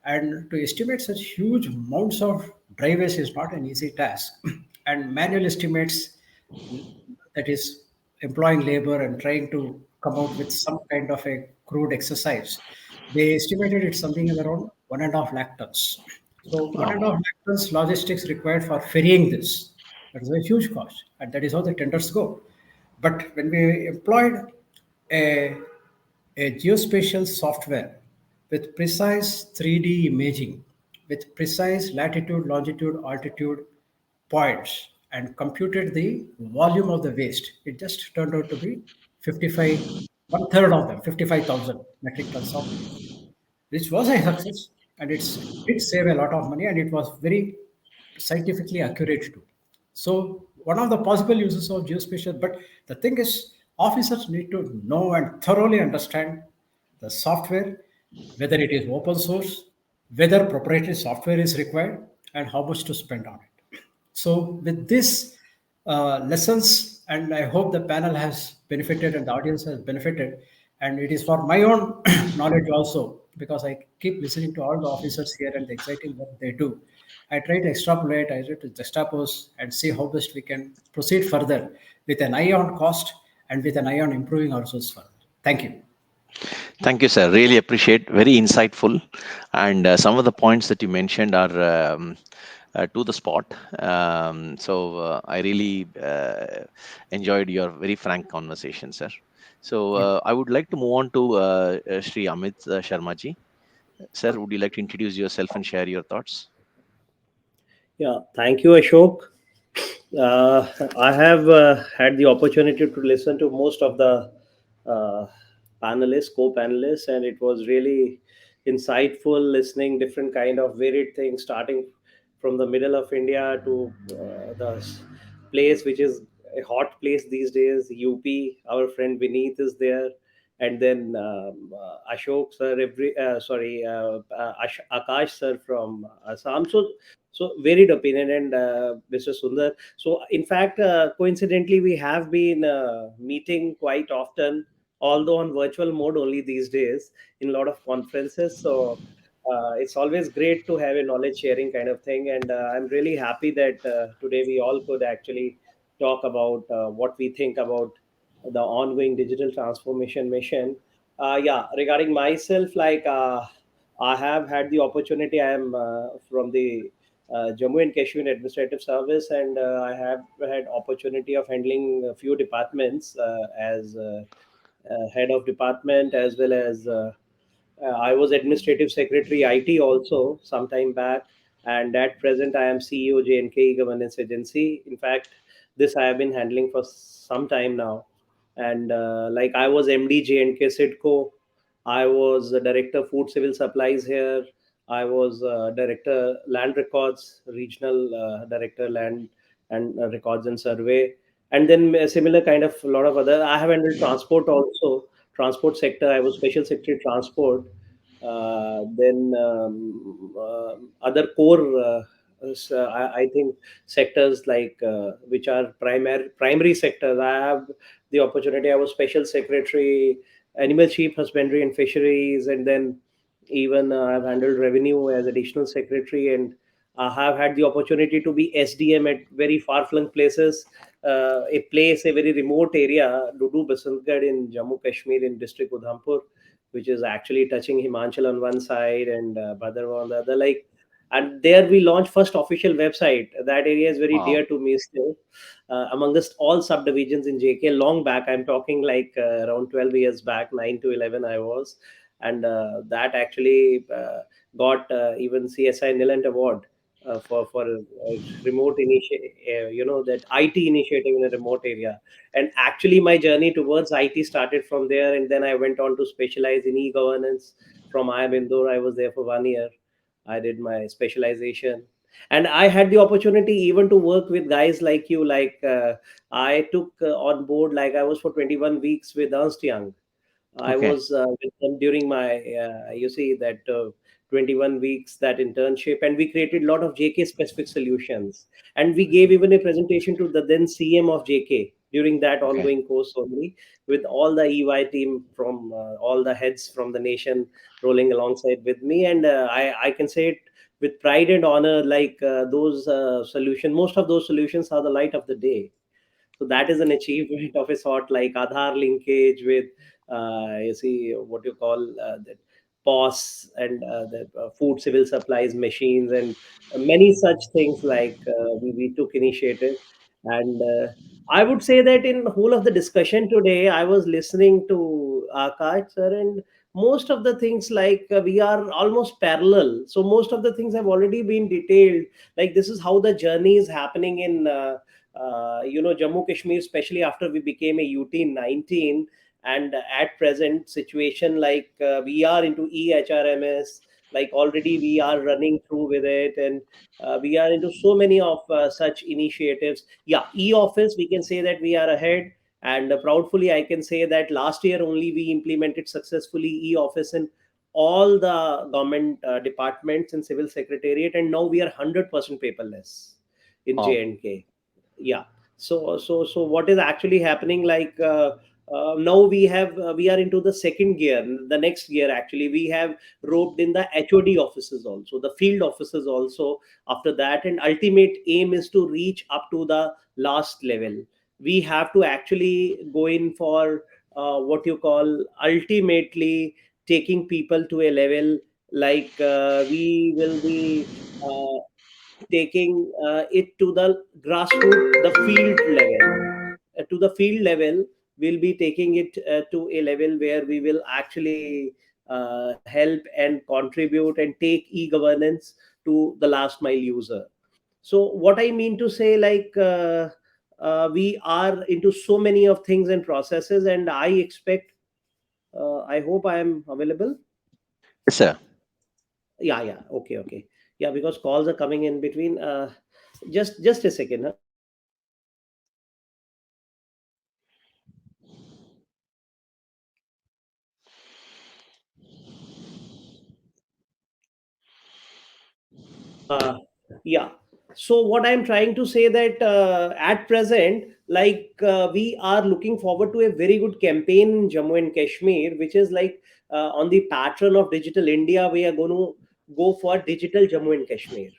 And to estimate such huge amounts of dry waste is not an easy task. And manual estimates, that is employing labor and trying to come out with some kind of a crude exercise, they estimated it's something around 1.5 lakh tons. So one and a Oh, half lakh tons logistics required for ferrying this. That is a huge cost, and that is how the tenders go. But when we employed a, a geospatial software with precise 3D imaging, with precise latitude, longitude, altitude points, and computed the volume of the waste, it just turned out to be 55, one third of them, 55,000 metric tons of waste, which was a success, and it did save a lot of money, and it was very scientifically accurate too. So one of the possible uses of geospatial, but the thing is, officers need to know and thoroughly understand the software, whether it is open source, whether proprietary software is required, and how much to spend on it. So with this lessons, and I hope the panel has benefited and the audience has benefited, and it is for my own knowledge also, because I keep listening to all the officers here and the exciting work they do. I try to extrapolate, I try to juxtapose and see how best we can proceed further with an eye on cost and with an eye on improving our resource further. Thank you. thank you, sir. Really appreciate. Very insightful, and some of the points that you mentioned are to the spot. So I really enjoyed your very frank conversation, sir. So I would like to move on to Shri Amit Sharma ji. Sir, would you like to introduce yourself and share your thoughts? Yeah, thank you, Ashok. I have had the opportunity to listen to most of the uh, panelists, co-panelists, and it was really insightful listening different kind of varied things, starting from the middle of India to place which is a hot place these days, UP. Our friend Vineet is there, and then Ashok sir, Akash sir from Assam. So varied opinion, and Mr. Sundar. So in fact, coincidentally, we have been meeting quite often, although on virtual mode only these days in a lot of conferences. So it's always great to have a knowledge sharing kind of thing, and I'm really happy that today we all could actually talk about what we think about the ongoing digital transformation mission. Yeah, regarding myself, like I have had the opportunity. I am from the Jammu and Kashmir Administrative Service, and I have had opportunity of handling a few departments as head of department, as well as I was administrative secretary IT also some time back, and at present I am CEO JNK Governance Agency. In fact, this I have been handling for some time now, and like I was MD JNK Sidco, I was the director food civil supplies here. I was director land records, regional director land and records and survey, and then a similar kind of a lot of other. I have handled transport also, transport sector. I was special secretary transport. Then other core, I think sectors like which are primary sectors. I have the opportunity. I was special secretary, animal sheep husbandry and fisheries, and then even I've handled revenue as additional secretary, and I have had the opportunity to be SDM at very far flung places. A very remote area, Dudu Basantgarh in Jammu Kashmir in district Udhampur, which is actually touching Himachal on one side and Bhadrava on the other. Like, and there we launched first official website. That area is very Wow. dear to me still. Amongst all subdivisions in JK, long back, I'm talking like around 12 years back, 9 to 11, I was, and that actually got even CSI Niland Award for remote that IT initiative in a remote area. And actually my journey towards IT started from there, and then I went on to specialize in e-governance from IIM Indore. I was there for 1 year. I did my specialization, and I had the opportunity even to work with guys like you. Like I took on board, like I was for 21 weeks with Ernst Young, I Okay. was with them during my, you see, that 21 weeks, that internship, and we created a lot of JK specific solutions. And we gave even a presentation to the then CM of JK during that Okay. ongoing course only, with all the EY team from all the heads from the nation rolling alongside with me. And I can say it with pride and honor, like those solutions, most of those solutions are the light of the day. So that is an achievement of a sort, like Aadhaar linkage with, you see, what you call that POS, and the food civil supplies machines, and many such things, like we took initiative. And I would say that in the whole of the discussion today, I was listening to Akash sir, and most of the things, like we are almost parallel. So most of the things have already been detailed. Like this is how the journey is happening in Jammu Kashmir, especially after we became a UT in 19. And at present situation, like we are into EHRMS, like already we are running through with it. And we are into so many of such initiatives. Yeah, e-office, we can say that we are ahead. And proudfully I can say that last year only we implemented successfully e-office in all the government departments and civil secretariat, and now we are 100% paperless in Wow. J&K. Yeah. So what is actually happening, like now we are into the second gear. The next gear, actually, we have roped in the HOD offices also, the field offices also, after that. And ultimate aim is to reach up to the last level. We have to actually go in for what you call ultimately taking people to a level, like we will be taking it to the grassroots, the field level. To the field level, we'll be taking it to a level where we will actually help and contribute and take e-governance to the last mile user. So what I mean to say, like we are into so many of things and processes, and I expect, I hope I am available. Yes, sir. Yeah, okay. Yeah, because calls are coming in between. Just a second, huh? uh, yeah. So what I'm trying to say, that at present, like we are looking forward to a very good campaign in Jammu and Kashmir, which is like on the pattern of Digital India. We are going to go for Digital Jammu and Kashmir.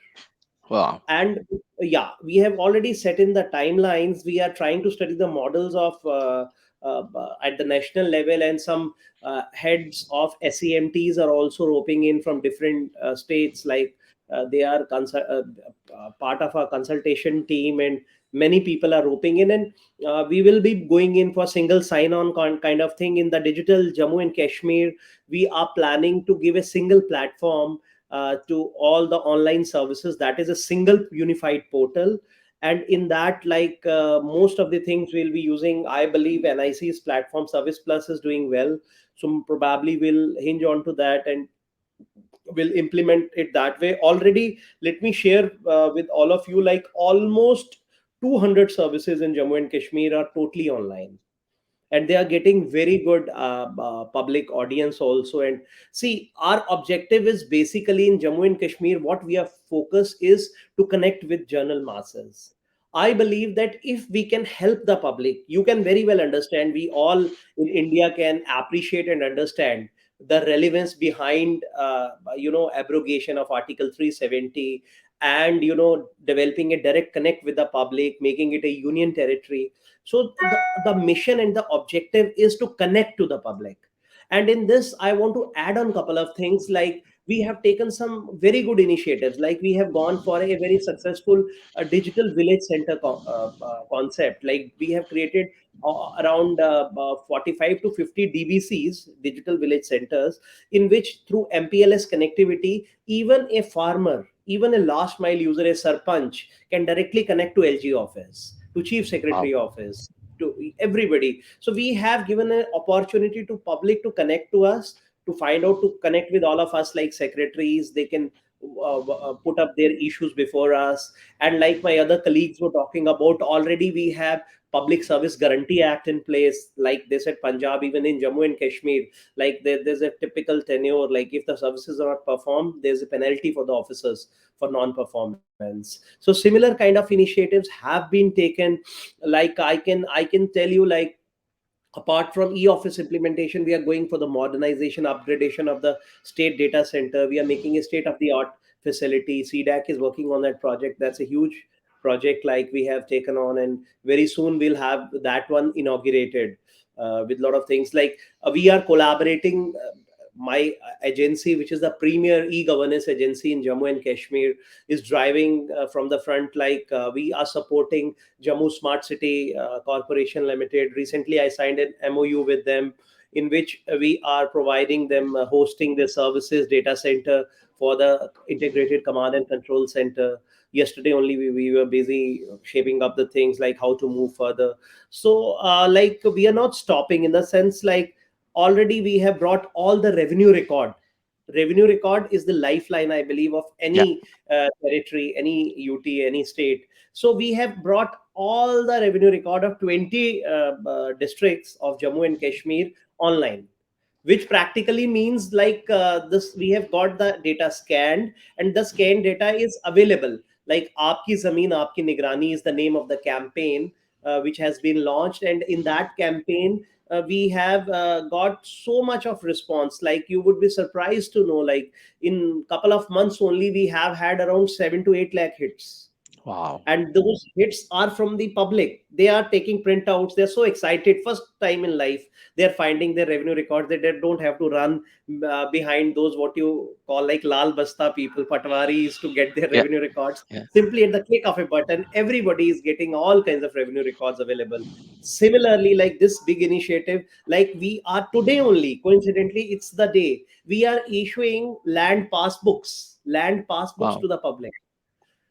Wow. And yeah, we have already set in the timelines. We are trying to study the models of at the national level, and some heads of SEMTs are also roping in from different states, like they are part of our consultation team, and many people are roping in. And we will be going in for single sign-on kind of thing in the Digital Jammu and Kashmir. We are planning to give a single platform to all the online services, that is a single unified portal. And in that, like most of the things we'll be using, I believe NIC's platform Service Plus is doing well, so probably we'll hinge on to that and will implement it that way. Already, let me share with all of you, like almost 200 services in Jammu and Kashmir are totally online, and they are getting very good public audience also. And see, our objective is basically in Jammu and Kashmir, what we are focused is to connect with journal masses. I believe that if we can help the public, you can very well understand, we all in India can appreciate and understand the relevance behind abrogation of article 370, and developing a direct connect with the public, making it a union territory. So the mission and the objective is to connect to the public. And in this, I want to add on couple of things, like we have taken some very good initiatives, like we have gone for a very successful digital village center concept. Like we have created around 45 to 50 DVCs, digital village centers, in which through MPLS connectivity, even a farmer, even a last mile user, a sarpanch, can directly connect to LG office, to chief Wow. secretary office, to everybody. So we have given an opportunity to public to connect to us, to find out, to connect with all of us, like secretaries. They can put up their issues before us. And like my other colleagues were talking about, already we have Public Service Guarantee Act in place. Like they said, Punjab, even in Jammu and Kashmir, like there's a typical tenure, like if the services are not performed, there's a penalty for the officers for non-performance. So similar kind of initiatives have been taken. Like I can tell you, like apart from e-office implementation, we are going for the modernization, upgradation of the state data center. We are making a state of the art facility. CDAC is working on that project. That's a huge project like we have taken on, and very soon we'll have that one inaugurated, with a lot of things. Like we are collaborating, my agency, which is the premier e-governance agency in Jammu and Kashmir, is driving from the front. Like we are supporting Jammu Smart City Corporation Limited. Recently, I signed an MOU with them, in which we are providing them hosting their services data center for the integrated command and control center. Yesterday only we were busy shaping up the things, like how to move further. So like we are not stopping, in the sense like already we have brought all the revenue record is the lifeline, I believe, of Yeah. any territory, any UT, any state. So we have brought all the revenue record of 20 districts of Jammu and Kashmir online, which practically means like this, we have got the data scanned, and the scanned data is available. Like Aapki Zameen Aapki Nigrani is the name of the campaign, which has been launched. And in that campaign, we have got so much of response. Like you would be surprised to know, like in couple of months only, we have had around 7 to 8 lakh hits. Wow. And those hits are from the public. They are taking printouts. They're so excited, first time in life they're finding their revenue records, that they don't have to run behind those, what you call like lal basta people, patwaris, to get their Yeah. revenue records. Yeah. Simply at the click of a button, everybody is getting all kinds of revenue records available. Similarly, like this big initiative, like we are today only, coincidentally it's the day we are issuing land passbooks Wow. to the public.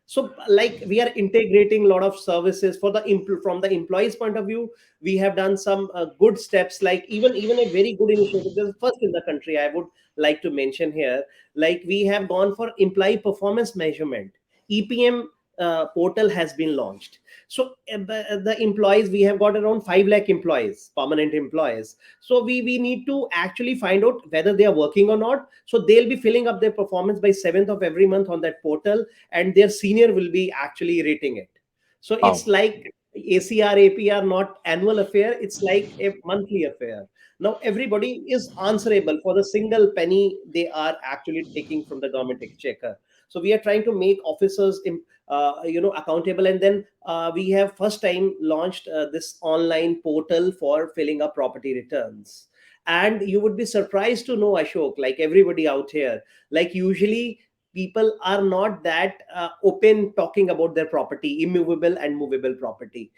So like we are integrating a lot of services for the from the employees point of view. We have done some good steps, like even a very good initiative, this is first in the country, I would like to mention here. Like we have gone for employee performance measurement. EPM portal has been launched. So the employees, we have got around 5 lakh employees, permanent employees. So we need to actually find out whether they are working or not. So they'll be filling up their performance by 7th of every month on that portal, and their senior will be actually rating it. So Wow. it's like ACR, APR, not annual affair. It's like a monthly affair. Now everybody is answerable for the single penny they are actually taking from the government exchequer. So we are trying to make officers, accountable. And then we have first time launched this online portal for filling up property returns. And you would be surprised to know, Ashok, like everybody out here, like usually people are not that open talking about their property, immovable and movable property.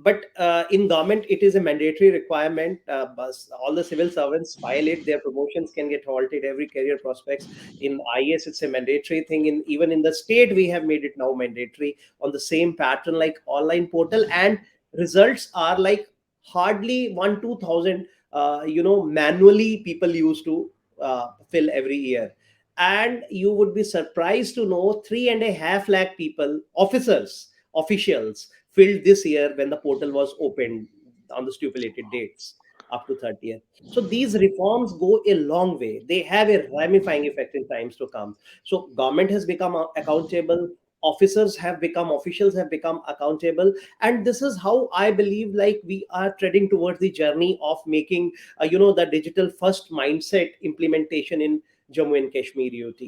But in government, it is a mandatory requirement. But all the civil servants file it, their promotions can get halted, every career prospects. In IS, it's a mandatory thing. In even in the state, we have made it now mandatory on the same pattern like online portal. And results are like hardly 1 2 thousand. Manually people used to fill every year. And you would be surprised to know 3.5 lakh people, officials filled this year when the portal was opened on the stipulated dates up to 30th. So these reforms go a long way. They have a ramifying effect in times to come. So government has become accountable, officials have become accountable. And this is how I believe, like we are treading towards the journey of making the digital first mindset implementation in Jammu and Kashmir UT.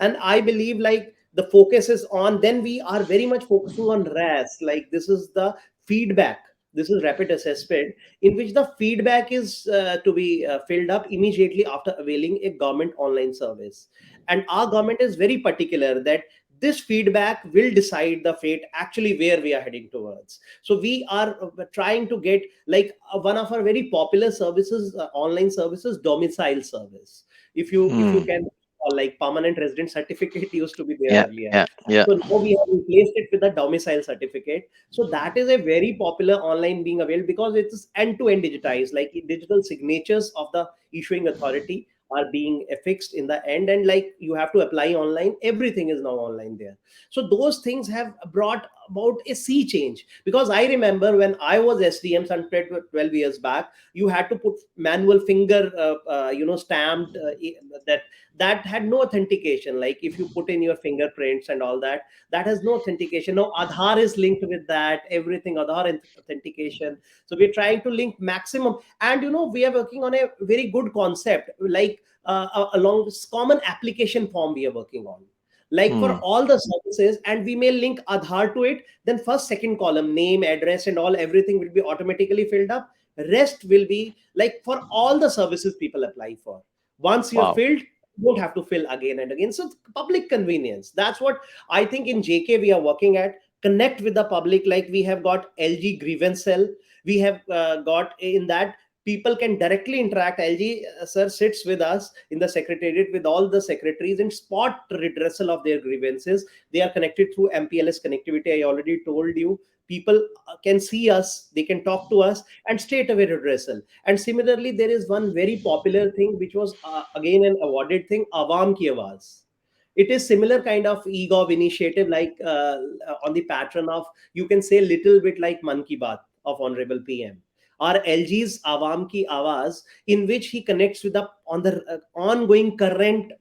And I believe like the focus is on, then we are very much focusing on RAS. Like this is the feedback. This is rapid assessment, in which the feedback is to be filled up immediately after availing a government online service. And our government is very particular that this feedback will decide the fate actually where we are heading towards. So we are trying to get like one of our very popular services, online services, domicile service. If you Hmm. can, like permanent resident certificate used to be there Yeah. earlier. Yeah. Yeah. So now we have replaced it with a domicile certificate. So that is a very popular online being available, because it is end to end digitized, like digital signatures of the issuing authority are being affixed in the end, and like you have to apply online, everything is now online there. So those things have brought about a sea change, because I remember when I was SDM some 12 years back, you had to put manual finger stamped, that had no authentication. Like if you put in your fingerprints and all that, that has no authentication. Now Aadhaar is linked with that, everything Aadhaar authentication. So we're trying to link maximum, and we are working on a very good concept, like along this common application form we are working on, like for all the services, and we may link Aadhaar to it. Then first second column, name, address and all, everything will be automatically filled up. Rest will be like for all the services people apply for. Once you're Wow. filled, you don't have to fill again and again. So public convenience, that's what I think in JK we are working at. Connect with the public. Like we have got LG grievance cell, we have got in that people can directly interact. LG sir sits with us in the secretariat with all the secretaries and spot redressal of their grievances. They are connected through MPLS connectivity. I already told you, people can see us, they can talk to us, and straight away redressal. And similarly, there is one very popular thing which was again an awarded thing, Awam Ki Awaaz. It is similar kind of e-gov initiative, like on the pattern of, you can say, little bit like Man Ki Baat of Honorable PM, or LG's Awam Ki Awaaz, in which he connects with the on the ongoing current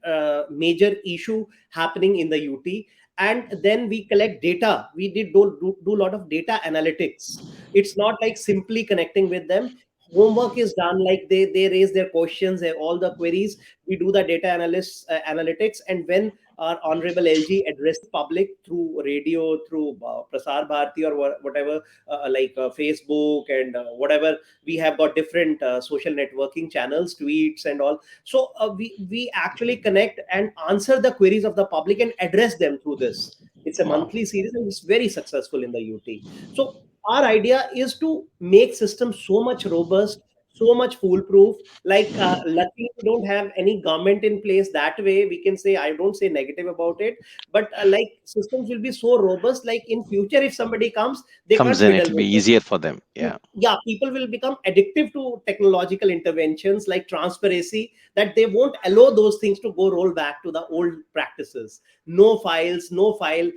major issue happening in the UT. And then we collect data. We did do a lot of data analytics. It's not like simply connecting with them. Homework is done, like they raise their questions, all the queries. We do the data analytics, and when our honorable LG address public through radio, through Prasar Bharati or whatever, Facebook and whatever, we have got different social networking channels, tweets and all. So we actually connect and answer the queries of the public and address them through this. It's a Wow. monthly series and it's very successful in the UT. So our idea is to make systems so much robust, so much foolproof. Like luckily we don't have any government in place, that way we can say, I don't say negative about it, but like systems will be so robust, like in future if somebody comes, they Comes can't in, fiddle it'll be with it. easier for them. Yeah. Yeah, people will become addictive to technological interventions like transparency, that they won't allow those things to go roll back to the old practices. No files, no file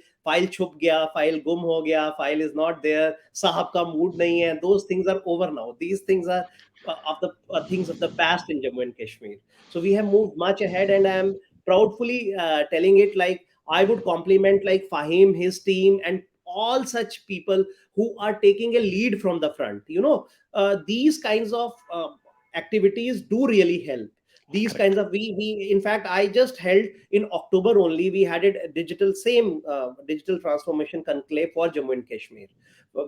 chup gaya, file gum ho gaya, file is not there, sahab ka mood nahi hai. Those things are over now. These things are of the things of the past in Jammu and Kashmir. So we have moved much ahead, and I am proudfully telling it, like I would compliment like Fahim, his team, and all such people who are taking a lead from the front. These kinds of activities do really help. These Correct. kinds of, we in fact, I just held in October only, we had a digital transformation conclave for Jammu and Kashmir.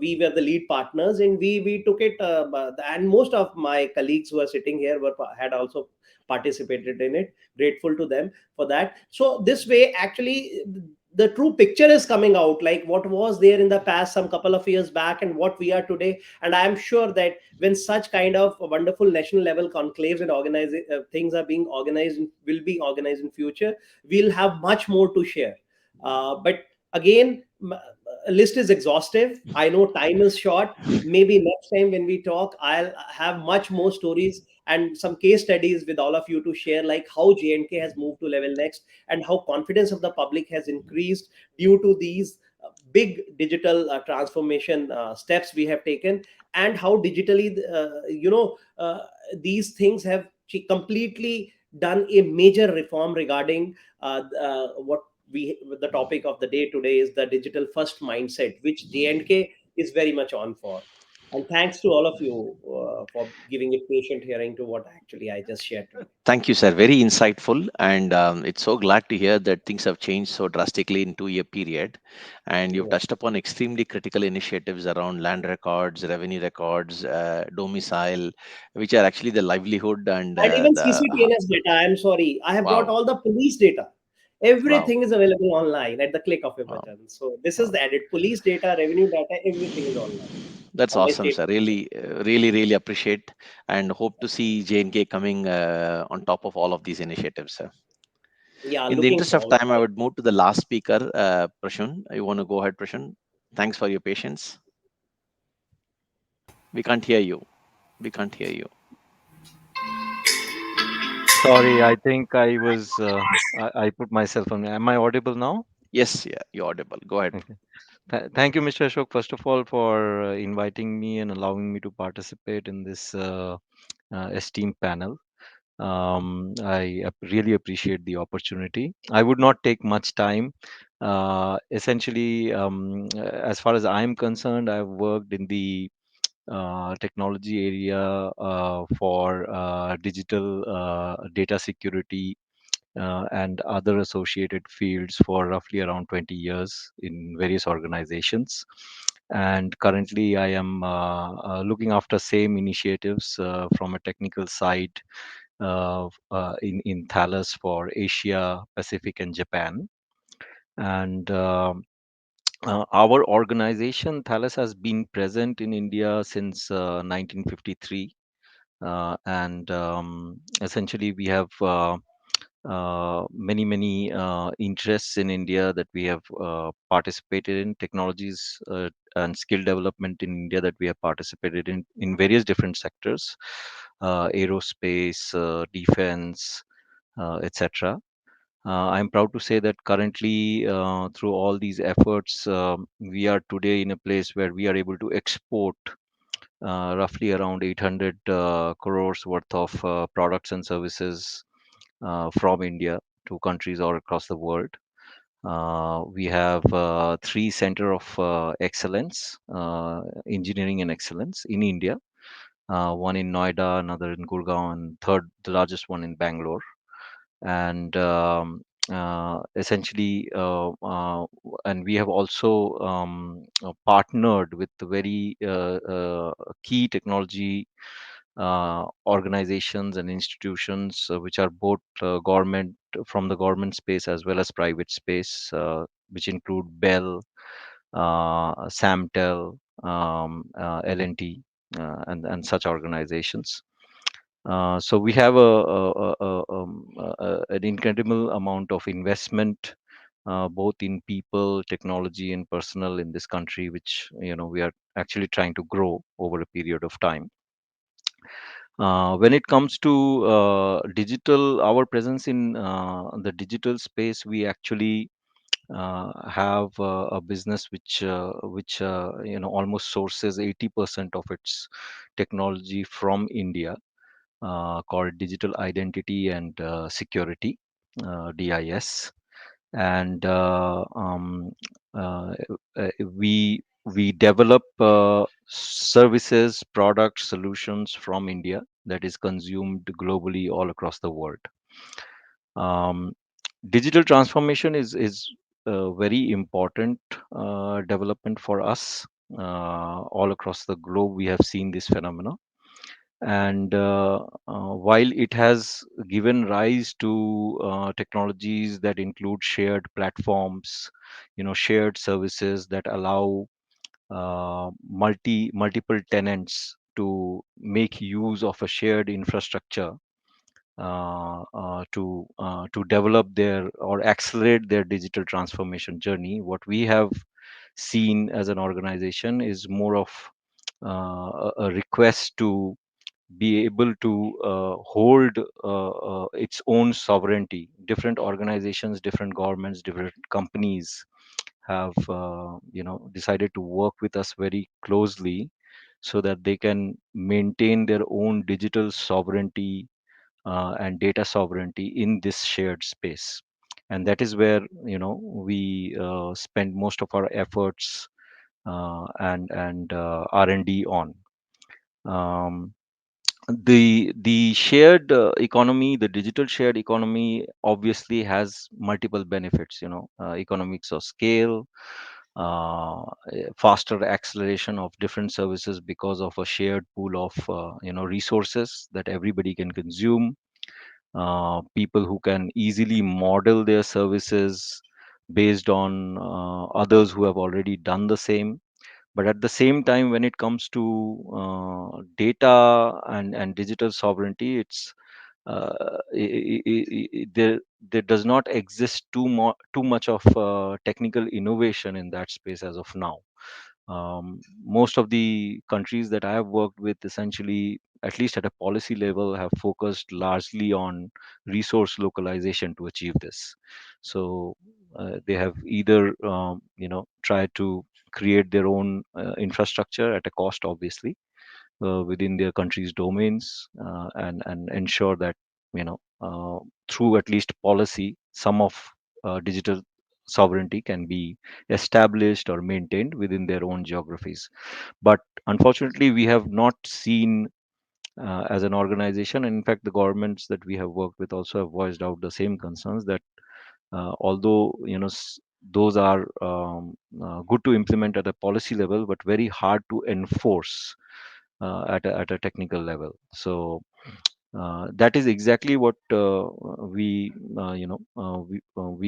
We were the lead partners, and we took it, and most of my colleagues who are sitting here had also participated in it. Grateful to them for that. So this way, actually, the true picture is coming out, like what was there in the past some couple of years back and what we are today. And I am sure that when such kind of wonderful national level conclaves and things are being organized, will be organized in future, we'll have much more to share. But again, list is exhaustive. I know time is short. Maybe next time when we talk, I'll have much more stories and some case studies with all of you to share, like how JNK has moved to level next, and how confidence of the public has increased due to these big digital transformation steps we have taken, and how digitally these things have completely done a major reform regarding what we the topic of the day today is the digital first mindset, which JNK is very much on for. And thanks to all of you for giving a patient hearing to what actually I just shared today. Thank you, sir. Very insightful. And it's so glad to hear that things have changed so drastically in 2 year period. And you've Yeah. touched upon extremely critical initiatives around land records, revenue records, domicile, which are actually the livelihood and And even the. CCTNS data, I'm sorry, I have brought Wow. all the police data. Wow. Everything is available online at the click of a Wow. button. So this is Wow. the added police data, revenue data, everything is online That's on my awesome, state. sir. Really, really appreciate and hope to see J&K coming on top of all of these initiatives, sir. Yeah, In the looking interest of forward. time, I would move to the last speaker, Prasun. You want to go ahead, Prasun? Thanks for your patience. We can't hear you. We can't hear you. Sorry, I think I put myself on. Am I audible now? Yes, yeah, you're audible. Go ahead. Okay. Thank you, Mr. Ashok, first of all, for inviting me and allowing me to participate in this esteemed panel. I really appreciate the opportunity. I would not take much time. Essentially, as far as I'm concerned, I've worked in the technology area for digital data security and other associated fields for roughly around 20 years in various organizations. And currently, I am looking after same initiatives from a technical side in Thales for Asia, Pacific, and Japan. And our organization, Thales, has been present in India since 1953. And essentially, we have many interests in India that we have participated in, technologies and skill development in India that we have participated in various different sectors, aerospace, defense, etc. I'm proud to say that currently, through all these efforts, we are today in a place where we are able to export roughly around 800 crores worth of products and services from India to countries all across the world. We have three center of excellence, engineering and excellence in India. One in Noida, another in Gurgaon, and third, the largest one in Bangalore. And essentially, and we have also partnered with the very key technology organizations and institutions which are both government from the government space as well as private space, which include Bell, Samtel, L&T, and such organizations. So we have an incredible amount of investment, both in people, technology, and personnel in this country, which we are actually trying to grow over a period of time. When it comes to digital, our presence in the digital space, we actually have a business which almost sources 80% of its technology from India, called Digital Identity and Security, DIS. And uh, we develop services, products, solutions from India that is consumed globally all across the world. Um, Digital transformation is a very important development for us. All across the globe, we have seen this phenomena. And while it has given rise to technologies that include shared platforms, shared services that allow multiple tenants to make use of a shared infrastructure to develop their or accelerate their digital transformation journey. What we have seen as an organization is more of a request to be able to hold its own sovereignty. Different organizations, different governments, different companies have decided to work with us very closely so that they can maintain their own digital sovereignty and data sovereignty in this shared space. And that is where we spend most of our efforts and R&D on. Um, the shared economy, the digital shared economy, obviously has multiple benefits. Economics of scale, faster acceleration of different services because of a shared pool of resources that everybody can consume. People who can easily model their services based on others who have already done the same. But at the same time, when it comes to data and digital sovereignty, it's there does not exist too much of technical innovation in that space as of now. Most of the countries that I have worked with, essentially, at least at a policy level, have focused largely on resource localization to achieve this. So they have either tried to create their own infrastructure at a cost, obviously, within their country's domains, and ensure that through at least policy, some of digital sovereignty can be established or maintained within their own geographies. But unfortunately, we have not seen, as an organization, and in fact the governments that we have worked with also have voiced out the same concerns, that although those are good to implement at a policy level, but very hard to enforce at a technical level. So that is exactly what we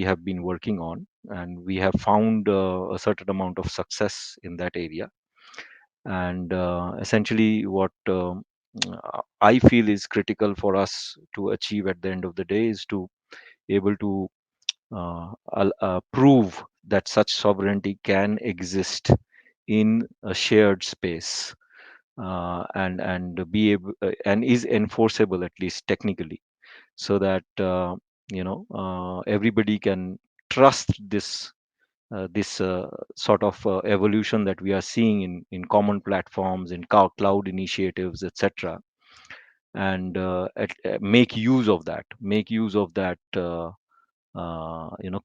have been working on, and we have found a certain amount of success in that area. And essentially, what I feel is critical for us to achieve at the end of the day is to able to prove that such sovereignty can exist in a shared space, and be able and is enforceable, at least technically, so that everybody can trust this sort of evolution that we are seeing in common platforms, in cloud initiatives, etc., and make use of that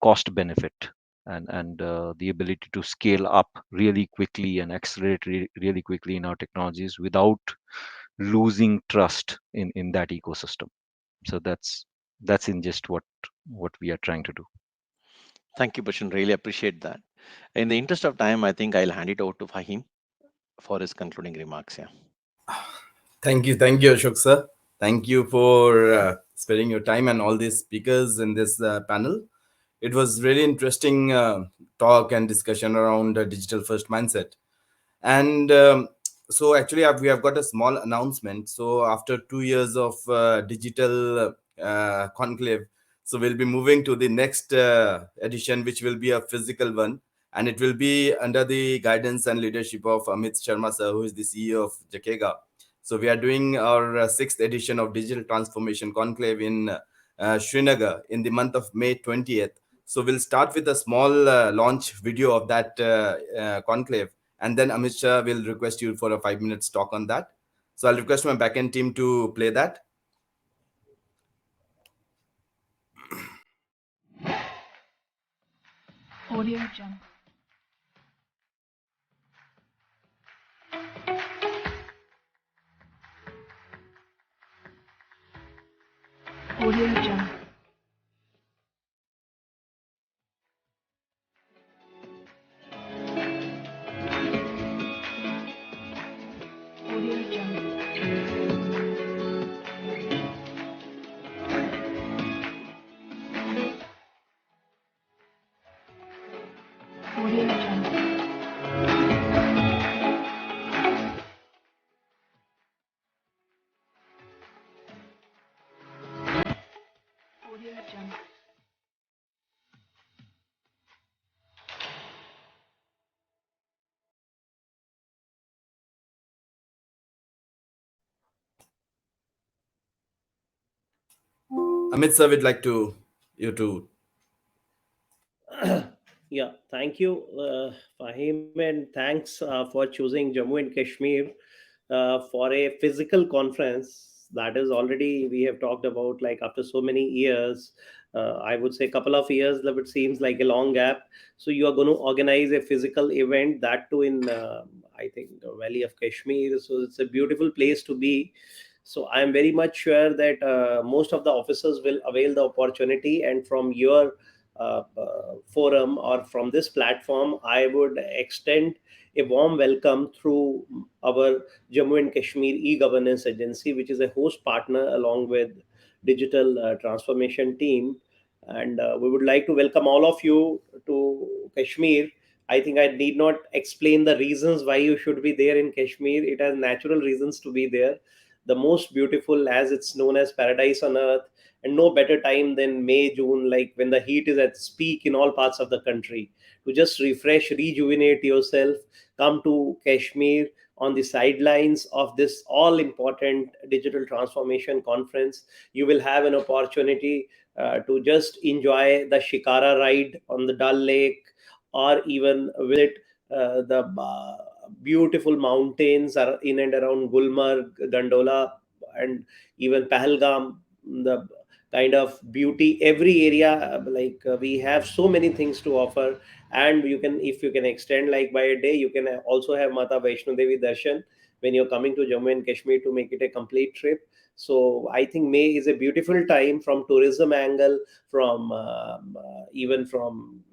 cost benefit, and the ability to scale up really quickly and accelerate really quickly in our technologies without losing trust in that ecosystem. So that's in just what we are trying to do. Thank you, Prashant. Really appreciate that. In the interest of time, I think I'll hand it over to Fahim for his concluding remarks. Yeah. Thank you, Ashok sir. Thank you for sparing your time and all these speakers in this panel. It was really interesting talk and discussion around digital first mindset. And so actually we have got a small announcement. So after 2 years of digital conclave, so we'll be moving to the next edition, which will be a physical one. And it will be under the guidance and leadership of Amit Sharma sir, who is the CEO of Jakega. So we are doing our sixth edition of Digital Transformation Conclave in Srinagar in the month of May 20th. So we'll start with a small launch video of that conclave, and then Amit Shah will request you for a 5 minutes talk on that. So I'll request my backend team to play that. Audio Jungle. Audio Jungle. Audio Jungle. Audio Jungle. Audio Jungle. Amit sir, we'd like you to. Yeah, thank you, Fahim, and thanks for choosing Jammu and Kashmir for a physical conference. That is already we have talked about, like after so many years. I would say a couple of years, but it seems like a long gap. So you are going to organize a physical event, that too in I think the Valley of Kashmir. So it's a beautiful place to be. So I am very much sure that most of the officers will avail the opportunity, and from your forum or from this platform, I would extend a warm welcome through our Jammu and Kashmir e-governance agency, which is a host partner along with digital transformation team. And we would like to welcome all of you to Kashmir. I think I need not explain the reasons why you should be there in Kashmir. It has natural reasons to be there. the most beautiful, as it's known as paradise on earth. And no better time than May, June, like when the heat is at its peak in all parts of the country, to just refresh, rejuvenate yourself. Come to Kashmir on the sidelines of this all important digital transformation conference. You will have an opportunity to just enjoy the Shikara ride on the Dal Lake, or even visit the beautiful mountains are in and around Gulmarg, Gandola, and even Pahalgam. The kind of beauty, every area, we have so many things to offer. And you can, if you can extend like by a day, you can also have Mata Vaishno Devi darshan when you're coming to Jammu and Kashmir, to make it a complete trip. So I think May is a beautiful time from tourism angle, from even from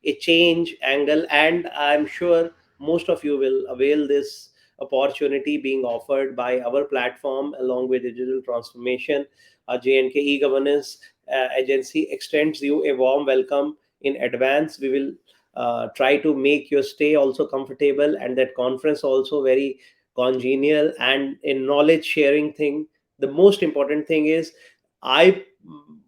a change angle. And I'm sure most of you will avail this opportunity being offered by our platform along with digital transformation. JNK e-governance agency extends you a warm welcome in advance. We will try to make your stay also comfortable, and that conference also very congenial and a knowledge sharing thing. The most important thing is, I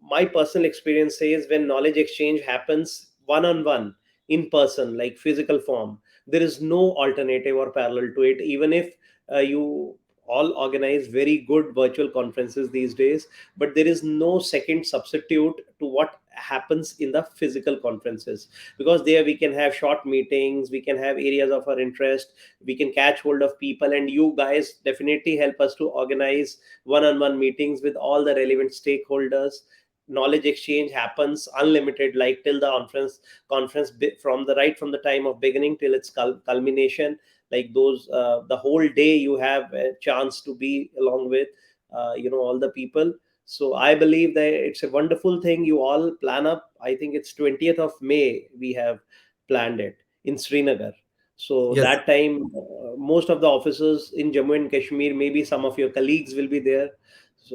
my personal experience says, when knowledge exchange happens one on one, in person, like physical form, there is no alternative or parallel to it. Even if you all organize very good virtual conferences these days, but there is no second substitute to what happens in the physical conferences, because there we can have short meetings, we can have areas of our interest, we can catch hold of people, and you guys definitely help us to organize one-on-one meetings with all the relevant stakeholders. Knowledge exchange happens unlimited, like till the from the right from the time of beginning till its culmination. Like those the whole day you have a chance to be along with all the people. So I believe that it's a wonderful thing you all plan up. I think it's 20th of May we have planned it in Srinagar. So Yes. that time, most of the officers in Jammu and Kashmir, maybe some of your colleagues will be there.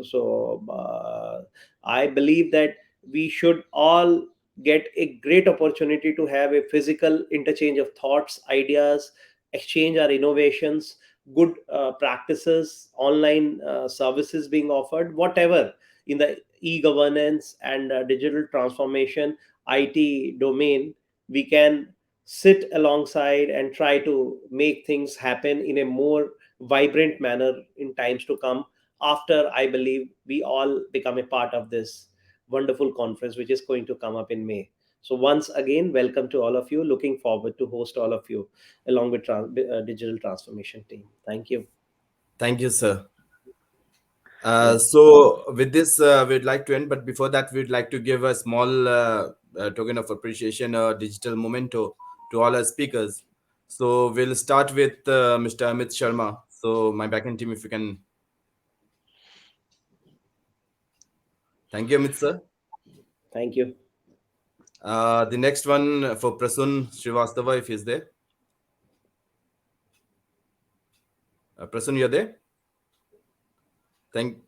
So I believe that we should all get a great opportunity to have a physical interchange of thoughts, ideas, exchange our innovations, good practices, online services being offered, whatever in the e-governance and digital transformation, IT domain, we can sit alongside and try to make things happen in a more vibrant manner in times to come, after I believe we all become a part of this wonderful conference which is going to come up in May. So once again, welcome to all of you. Looking forward to host all of you along with digital transformation team. Thank you. Thank you, sir. So with this, we'd like to end, but before that, we'd like to give a small token of appreciation, a digital memento to all our speakers. So we'll start with Mr. Amit Sharma. So my backend team, if you can. Thank you, Amit sir. Thank you. The next one for Prasun Srivastava, if he's there. Prasun, you're there? Thank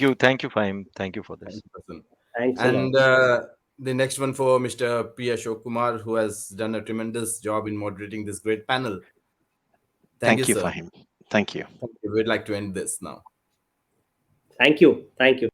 you, Fahim. Thank you for this. you, Prasun. Thanks a And lot. the next one for Mr. P. Ashokkumar, who has done a tremendous job in moderating this great panel. Thank you, sir. Fahim. Thank you. Thank you. We'd like to end this now. Thank you. Thank you.